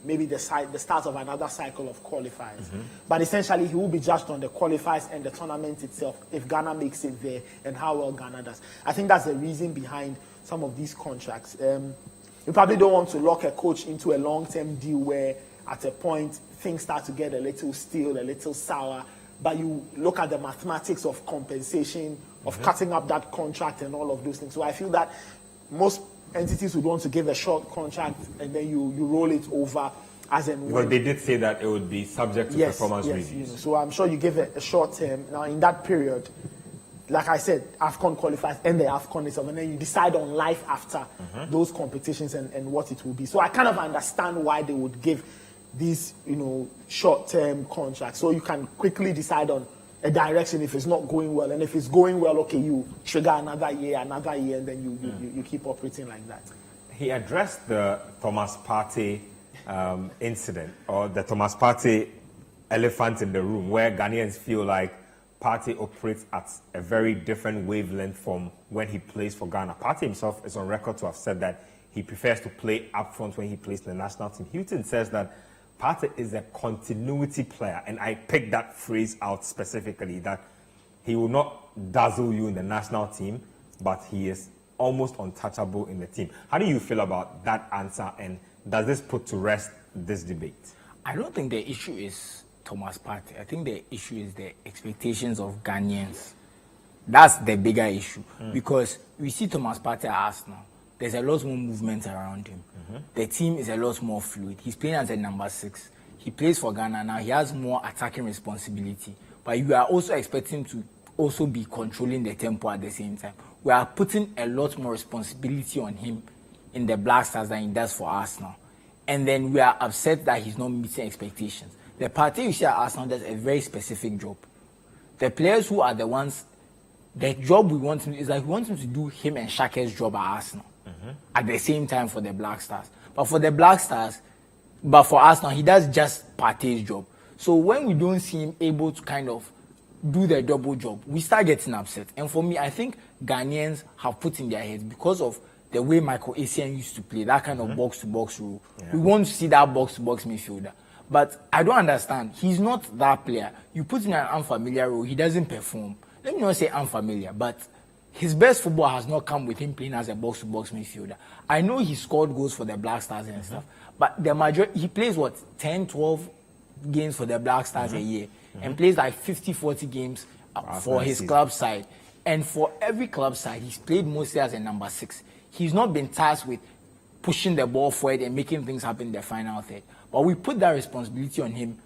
maybe the start of another cycle of qualifiers. But essentially, he will be judged on the qualifiers and the tournament itself, if Ghana makes it there and how well Ghana does. I think that's the reason behind some of these contracts. You probably don't want to lock a coach into a long-term deal where at a point things start to get a little stale, a little sour, but you look at the mathematics of compensation, of cutting up that contract and all of those things. So I feel that most entities would want to give a short contract and then you roll it over as and when. Well, they did say that it would be subject to performance reviews. So I'm sure you give it a short term. Now in that period, like I said, AFCON qualifies and the AFCON itself, and then you decide on life after those competitions and what it will be. So I kind of understand why they would give these, short-term contracts. So you can quickly decide on a direction if it's not going well. And if it's going well, okay, you trigger another year, and then you keep operating like that. He addressed the Thomas Partey incident, or the Thomas Partey elephant in the room, where Ghanaians feel like Partey operates at a very different wavelength from when he plays for Ghana. Partey himself is on record to have said that he prefers to play up front when he plays in the national team. Hughton says that Partey is a continuity player, and I picked that phrase out specifically, that he will not dazzle you in the national team, but he is almost untouchable in the team. How do you feel about that answer, and does this put to rest this debate? I don't think the issue is Thomas Partey. I think the issue is the expectations of Ghanaians. That's the bigger issue, because we see Thomas Partey at Arsenal. There's a lot more movement around him. The team is a lot more fluid. He's playing as a number 6. He plays for Ghana now. He has more attacking responsibility. But you are also expecting to also be controlling the tempo at the same time. We are putting a lot more responsibility on him in the Black Stars than he does for Arsenal. And then we are upset that he's not meeting expectations. The party you see at Arsenal does a very specific job. The players who are the ones, the job we want him is like we want him to do him and Shake's job at Arsenal. At the same time for the Black Stars. But for Arsenal, he does just Partey's job. So when we don't see him able to kind of do the double job, we start getting upset. And for me, I think Ghanaians have put in their heads, because of the way Michael Essien used to play, that kind of box-to-box role. We want to see that box-to-box midfielder. But I don't understand. He's not that player. You put in an unfamiliar role, he doesn't perform. Let me not say unfamiliar, but his best football has not come with him playing as a box-to-box midfielder. I know he scored goals for the Black Stars and stuff, but the majority, he plays 10, 12 games for the Black Stars a year, and plays like 50, 40 games for his club side. And for every club side, he's played mostly as a number 6. He's not been tasked with pushing the ball forward and making things happen in the final third. But we put that responsibility on him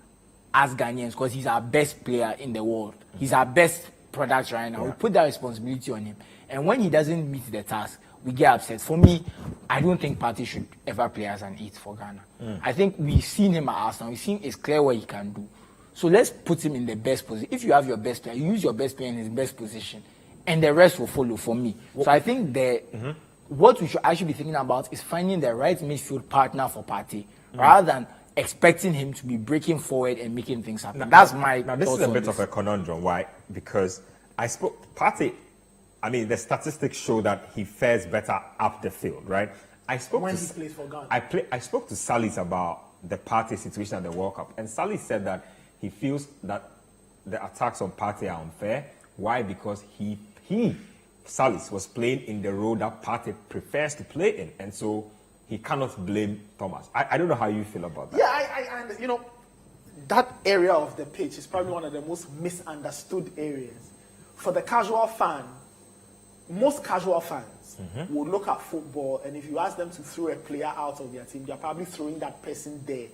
as Ghanaians, because he's our best player in the world. He's our best product right now. We put that responsibility on him. And when he doesn't meet the task, we get upset. For me, I don't think Partey should ever play as an 8 for Ghana. I think we've seen him at Arsenal. We've seen it's clear what he can do. So let's put him in the best position. If you have your best player, you use your best player in his best position, and the rest will follow for me. So I think what we should actually be thinking about is finding the right midfield partner for Partey, rather than expecting him to be breaking forward and making things happen. That's my Now, this is a bit of a conundrum. Why? Because Partey, the statistics show that he fares better up the field, right? When he plays for Ghana. I spoke to Salis about the Partey situation at the World Cup, and Salis said that he feels that the attacks on Partey are unfair. Why? Because Salis was playing in the role that Partey prefers to play in, and so he cannot blame Thomas. I don't know how you feel about that. Yeah, that area of the pitch is probably one of the most misunderstood areas. For the casual fan, most casual fans will look at football, and if you ask them to throw a player out of their team, they're probably throwing that person there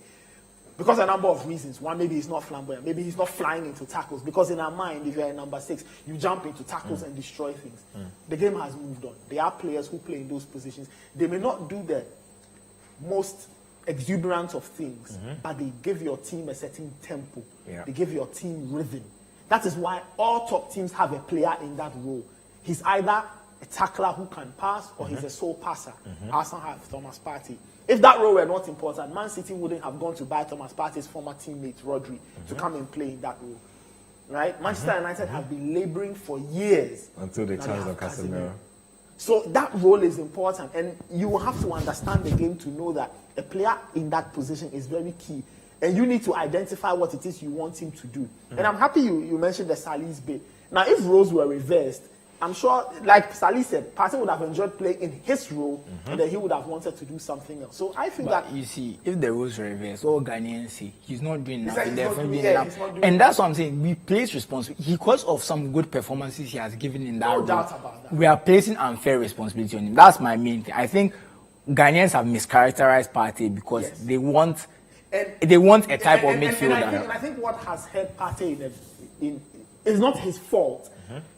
Because a number of reasons. One, maybe he's not flamboyant. Maybe he's not flying into tackles. Because in our mind, if you're a number 6, you jump into tackles and destroy things. The game has moved on. There are players who play in those positions. They may not do the most exuberant of things, but they give your team a certain tempo. Yeah. They give your team rhythm. That is why all top teams have a player in that role. He's either a tackler who can pass or he's a sole passer. Arsenal have Thomas Partey. If that role were not important, Man City wouldn't have gone to buy Thomas Partey's former teammate Rodri to come and play in that role. Right? Manchester United have been laboring for years until they changed on Casemiro. So that role is important, and you will have to understand the game to know that a player in that position is very key, and you need to identify what it is you want him to do. And I'm happy you mentioned the Salih's bit. Now, if roles were reversed, I'm sure, like Salih said, Partey would have enjoyed playing in his role, and then he would have wanted to do something else. So I feel that you see, if the roles were reversed, all Ghanaians say he's not doing enough. And that's what I'm saying. We place responsibility because of some good performances he has given in that No role. doubt about that. We are placing unfair responsibility on him. That's my main thing. I think Ghanaians have mischaracterized Partey because they want a type of midfielder. And I think what has hurt Partey is not his fault.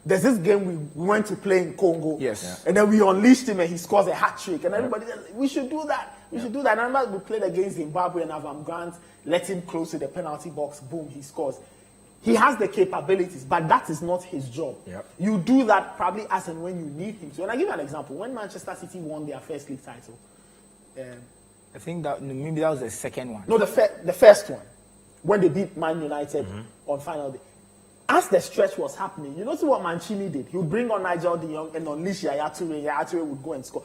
There's this game we went to play in Congo, and then we unleashed him and he scores a hat trick, and everybody said, we should do that. We should do that. And I remember we played against Zimbabwe and Avram Grant, let him close to the penalty box, boom, he scores. He has the capabilities, but that is not his job. You do that probably as and when you need him to. And I give you an example. When Manchester City won their first league title, I think that maybe that was the second one. No, the first one, when they beat Man United on final day. As the stretch was happening, you notice what Mancini did. He would bring on Nigel de Jong and unleash Yaya Toure, and Yaya Toure would go and score.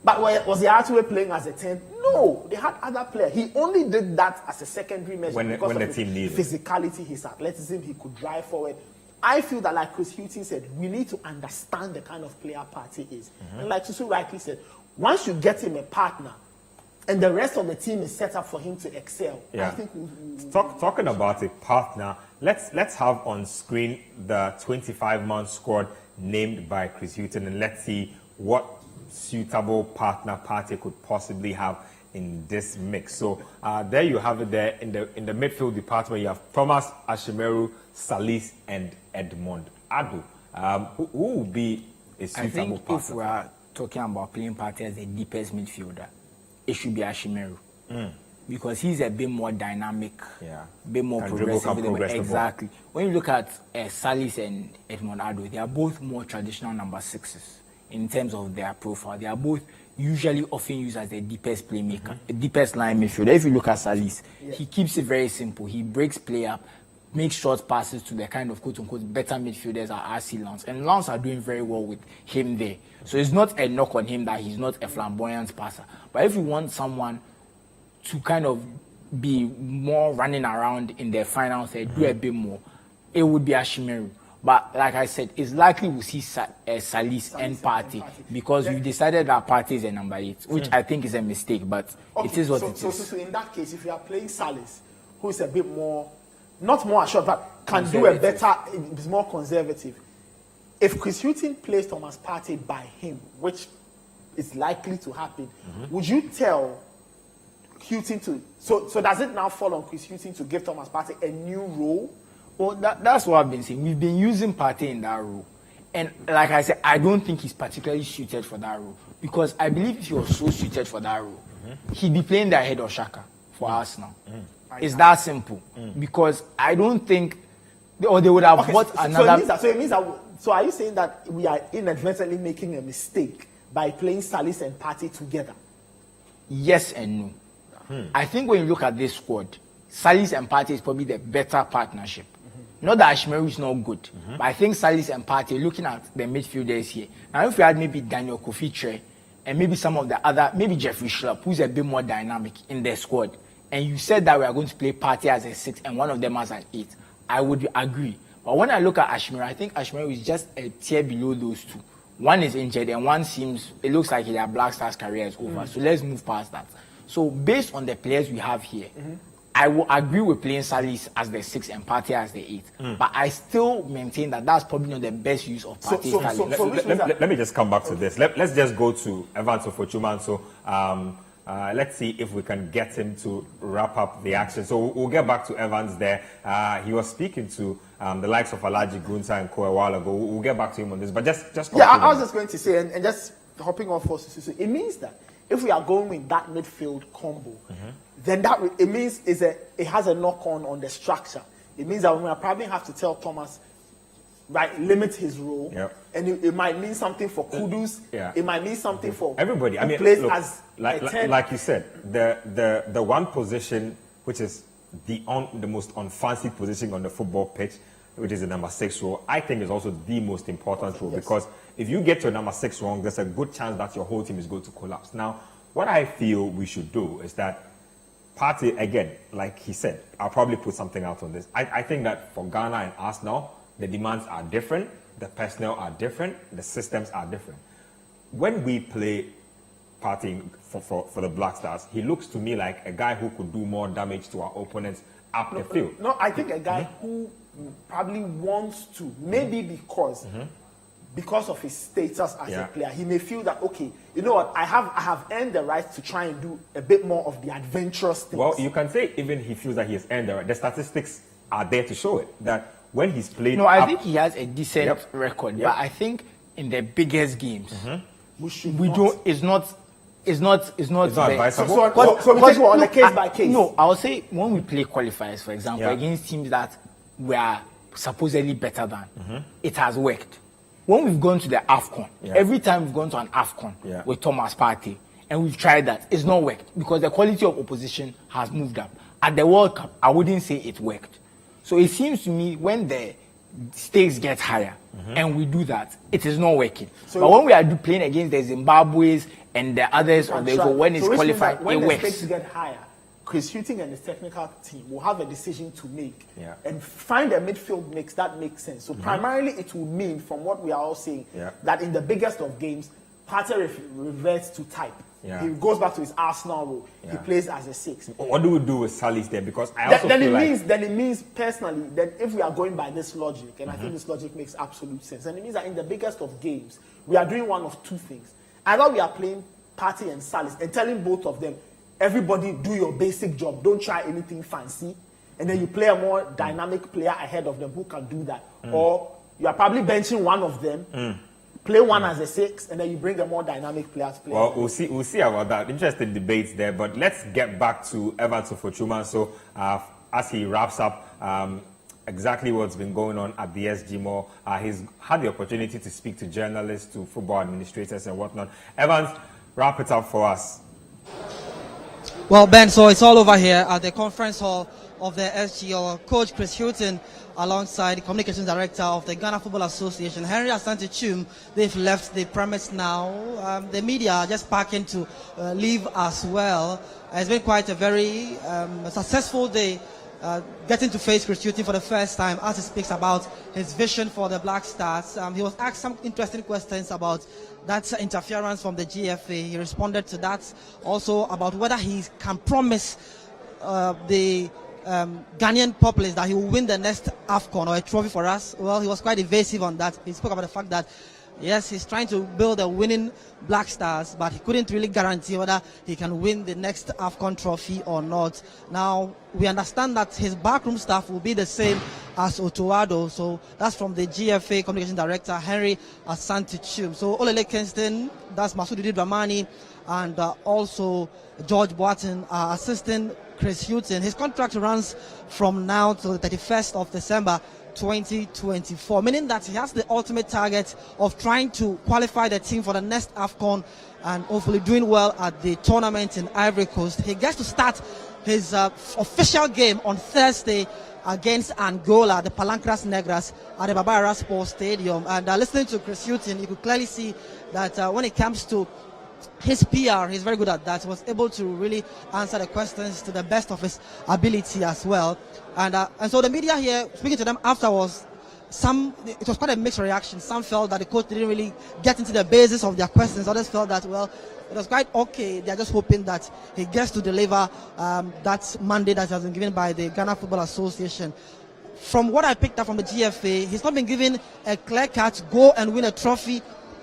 But was Yaya Toure playing as a 10? No, they had other players. He only did that as a secondary measure because when of the team needed physicality, his athleticism, he could drive forward. I feel that, like Chris Hughton said, we need to understand the kind of player Partey is. And like Susu rightly said, once you get him a partner, and the rest of the team is set up for him to excel. I think talking about a partner, let's have on screen the 25-man squad named by Chris Hughton, and let's see what suitable partner Partey could possibly have in this mix. So there you have it. There in the midfield department, you have Thomas, Ashimeru, Salis, and Edmond Adu. Who will be a suitable partner? If we are talking about playing Partey as the deepest midfielder, it should be Ashimeru. Because he's a bit more dynamic, a bit more progressive. Exactly. When you look at Salis and Edmond Ado, they are both more traditional number 6s in terms of their profile. They are both usually often used as the deepest playmaker, the deepest line midfielder. If you look at Salis, he keeps it very simple. He breaks play up, makes short passes to the kind of quote-unquote better midfielders at RC Lens. And Lens are doing very well with him there. So it's not a knock on him that he's not a flamboyant passer. But if you want someone to kind of be more running around in their final third, do a bit more, it would be Ashimeru. But like I said, it's likely we'll see Salis and Partey because we've decided that Partey is a number 8, which I think is a mistake, but it is what it is. So in that case, if you are playing Salis, who is a bit more, not more assured, but can do a better, is more conservative. If Chris Hughton plays Thomas Partey by him, which is likely to happen, would you tell Hughton to... So does it now fall on Chris Hughton to give Thomas Partey a new role? Well, that's what I've been saying. We've been using Partey in that role. And like I said, I don't think he's particularly suited for that role. Because I believe if he was so suited for that role, he'd be playing the ahead of Xhaka for Arsenal. It's that simple. Because I don't think... Or they would have bought another... So are you saying that we are inadvertently making a mistake by playing Salis and Partey together? Yes and no. I think when you look at this squad, Salis and Partey is probably the better partnership. Not that Ashimeru is not good, but I think Salis and Partey, looking at the midfielders here, now if we had maybe Daniel Kofi and maybe some of the other, maybe Jeffrey Schlupp, who's a bit more dynamic in their squad, and you said that we are going to play Partey as a 6 and one of them as an 8, I would agree. But when I look at Ashimeru, I think Ashimeru is just a tier below those two. One is injured and one it looks like their Black Stars career is over. So let's move past that. So based on the players we have here, I will agree with playing Salis as the 6 and Partey as the 8. But I still maintain that that's probably not the best use of Partey. Let me just come back to this. Let's just go to Evans Ofochuma. So let's see if we can get him to wrap up the action. So we'll get back to Evans there. He was speaking to the likes of Alaji Gunta and Ko a while ago. We'll get back to him on this, but just yeah, I was just going to say, and just hopping off for Susu, it means that if we are going with that midfield combo, then it means it has a knock-on on the structure. It means that we will probably have to tell Thomas, right, limit his role, and it might mean something for Kudus. It might mean something for everybody. I mean, look, as like you said, the one position which is the most unfancy position on the football pitch, which is the number 6 role, I think is also the most important role, because if you get your number 6 wrong, there's a good chance that your whole team is going to collapse. Now, what I feel we should do is that Partey, again, like he said, I'll probably put something out on this. I think that for Ghana and us now, the demands are different, the personnel are different, the systems are different. When we play Partey for the Black Stars, he looks to me like a guy who could do more damage to our opponents up the field. No, I think a guy who probably wants to, maybe because of his status as a player, he may feel that, okay, you know what, I have earned the right to try and do a bit more of the adventurous things. Well, you can say even he feels that he has earned the right. The statistics are there to show it, that when he's played... No, I think he has a decent record, but I think in the biggest games, it's not advisable. So we take it on the case by case. No, I would say when we play qualifiers, for example, against teams that we are supposedly better than, it has worked. When we've gone to the AFCON, every time we've gone to an AFCON with Thomas Partey, and we've tried that, it's not worked because the quality of opposition has moved up. At the World Cup, I wouldn't say it worked. So it seems to me when the stakes get higher and we do that, it is not working. So but when we are playing against the Zimbabwe's and the others, when it's qualified, when it the works. stakes get higher, Chris Hughton and his technical team will have a decision to make and find a midfield mix that makes sense. So primarily it will mean, from what we are all saying, that in the biggest of games, Partey reverts to type. He goes back to his Arsenal role. He plays as a 6. What do we do with Salis there? Because I also then it means personally that if we are going by this logic, and I think this logic makes absolute sense, and it means that in the biggest of games, we are doing one of two things. Either we are playing Partey and Salis and telling both of them, everybody do your basic job, don't try anything fancy, and then you play a more dynamic player ahead of them who can do that. Or you are probably benching one of them, play one as a 6, and then you bring a more dynamic player to play. Well, we'll see about that. Interesting debates there, but let's get back to Evans Ofochuma. So as he wraps up exactly what's been going on at the SG Mall, he's had the opportunity to speak to journalists, to football administrators and whatnot. Evans, wrap it up for us. Well, Ben, so it's all over here at the conference hall of the SG. Our coach, Chris Hughton, alongside the communications director of the Ghana Football Association, Henry Asante, they've left the premise now. The media are just packing to leave as well. It's been quite a very successful day, getting to face Chris Hughton for the first time as he speaks about his vision for the Black Stars. He was asked some interesting questions about that interference from the GFA. He responded to that. Also about whether he can promise the Ghanaian populace that he will win the next AFCON or a trophy for us. Well, he was quite evasive on that. He spoke about the fact that, yes, he's trying to build a winning Black Stars, but he couldn't really guarantee whether he can win the next AFCON trophy or not. Now, we understand that his backroom staff will be the same as Otoado. So that's from the GFA Communication Director, Henry Asante. So Olele Kingston, that's Masudi Dramani, and also George Boateng are assisting Chris Hughton. His contract runs from now to the 31st of December 2024, meaning that he has the ultimate target of trying to qualify the team for the next AFCON and hopefully doing well at the tournament in Ivory Coast. He gets to start his official game on Thursday against Angola, the Palancras Negras, at the Baba Sports Stadium. And listening to Chris Hughton, you could clearly see that when it comes to his PR, he's very good at that. He was able to really answer the questions to the best of his ability as well. And so the media here, speaking to them afterwards, it was quite a mixed reaction. Some felt that the coach didn't really get into the basis of their questions. Others felt that, well, it was quite okay. They're just hoping that he gets to deliver that mandate that has been given by the Ghana Football Association. From what I picked up from the GFA, he's not been given a clear-cut go and win a trophy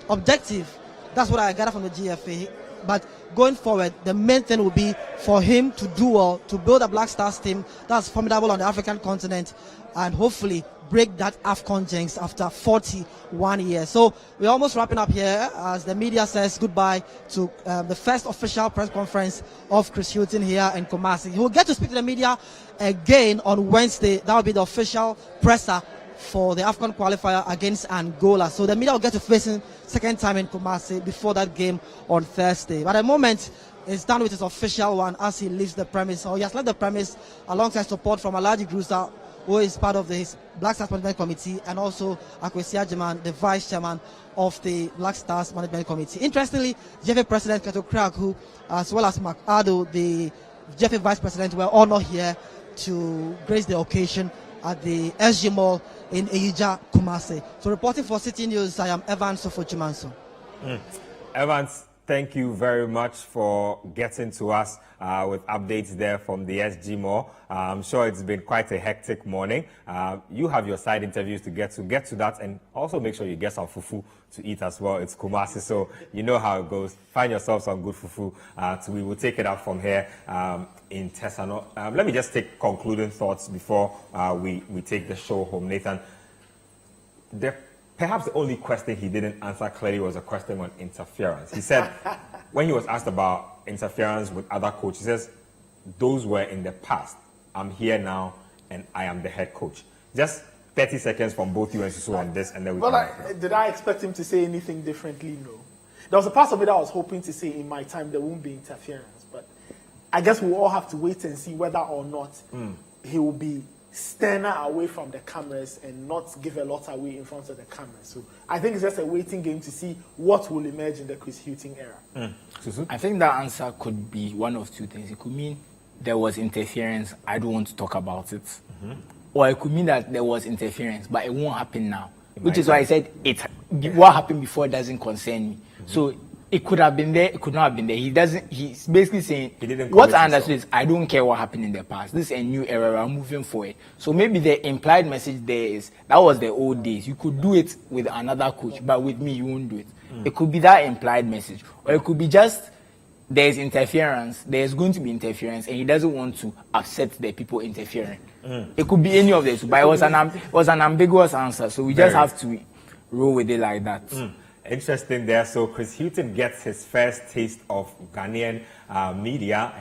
objective. That's what I gather from the GFA. But going forward, the main thing will be for him to do well, to build a Black Stars team that's formidable on the African continent, and hopefully break that AFCON jinx after 41 years. So we're almost wrapping up here as the media says goodbye to the first official press conference of Chris Hughton here in Kumasi. He will get to speak to the media again on Wednesday. That will be the official presser for the AFCON qualifier against Angola. So the media will get to face him second time in Kumasi before that game on Thursday. But at the moment, it's done with his official one as he leaves the premise. So he has left the premise alongside support from Alhaji Grusa, who is part of the Black Stars Management Committee, and also Akwesi Agyemang, the Vice Chairman of the Black Stars Management Committee. Interestingly, GFA President Keto Kraku, as well as Mark Ado, the GFA Vice President, were all not here to grace the occasion at the SG Mall in Eija, Kumasi. So reporting for Citi News, I am Evans Sofojumanso. Evans, thank you very much for getting to us with updates there from the SG Mall. I'm sure it's been quite a hectic morning. You have your side interviews to get to that, and also make sure you get some fufu to eat as well. It's Kumasi, so you know how it goes. Find yourself some good fufu. We will take it up from here in Tesano. Let me just take concluding thoughts before we take the show home. Nathan, perhaps the only question he didn't answer clearly was a question on interference. He said, when he was asked about interference with other coaches, he says, those were in the past. I'm here now, and I am the head coach. Just 30 seconds from both you and Susu on this, and then we did I expect him to say anything differently? No. There was a part of it I was hoping to say in my time there won't be interference, but I guess we'll all have to wait and see whether or not he will be sterner away from the cameras and not give a lot away in front of the cameras. So I think it's just a waiting game to see what will emerge in the Chris Hughton era. I think that answer could be one of two things. It could mean there was interference, I don't want to talk about it. Or it could mean that there was interference, but it won't happen now. Which is why I said what happened before doesn't concern me. So it could have been there, it could not have been there. He's basically saying, what I understood is, I don't care what happened in the past. This is a new era, we're moving forward. So maybe the implied message there is, that was the old days. You could do it with another coach, but with me, you won't do it. It could be that implied message. Or it could be just, there's interference, there's going to be interference, and he doesn't want to upset the people interfering. It could be any of this, but it was an ambiguous answer, so we just have to roll with it like that. Interesting there. So Chris Hughton gets his first taste of Ghanaian media.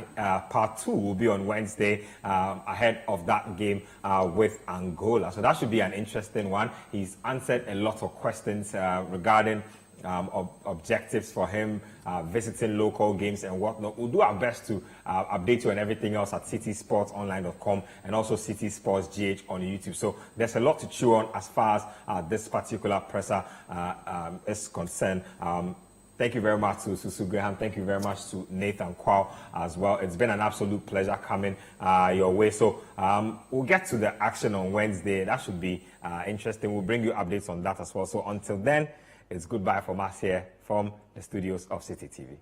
Part 2 will be on Wednesday ahead of that game with Angola. So that should be an interesting one. He's answered a lot of questions regarding objectives for him, visiting local games and whatnot. We'll do our best to update you on everything else at citisportsonline.com and also Citi Sports GH on YouTube. So there's a lot to chew on as far as this particular presser is concerned. Thank you very much to Susu Graham. Thank you very much to Nathan Kwao as well. It's been an absolute pleasure coming your way. So we'll get to the action on Wednesday. That should be interesting. We'll bring you updates on that as well. So until then, it's goodbye from us here from the studios of Citi TV.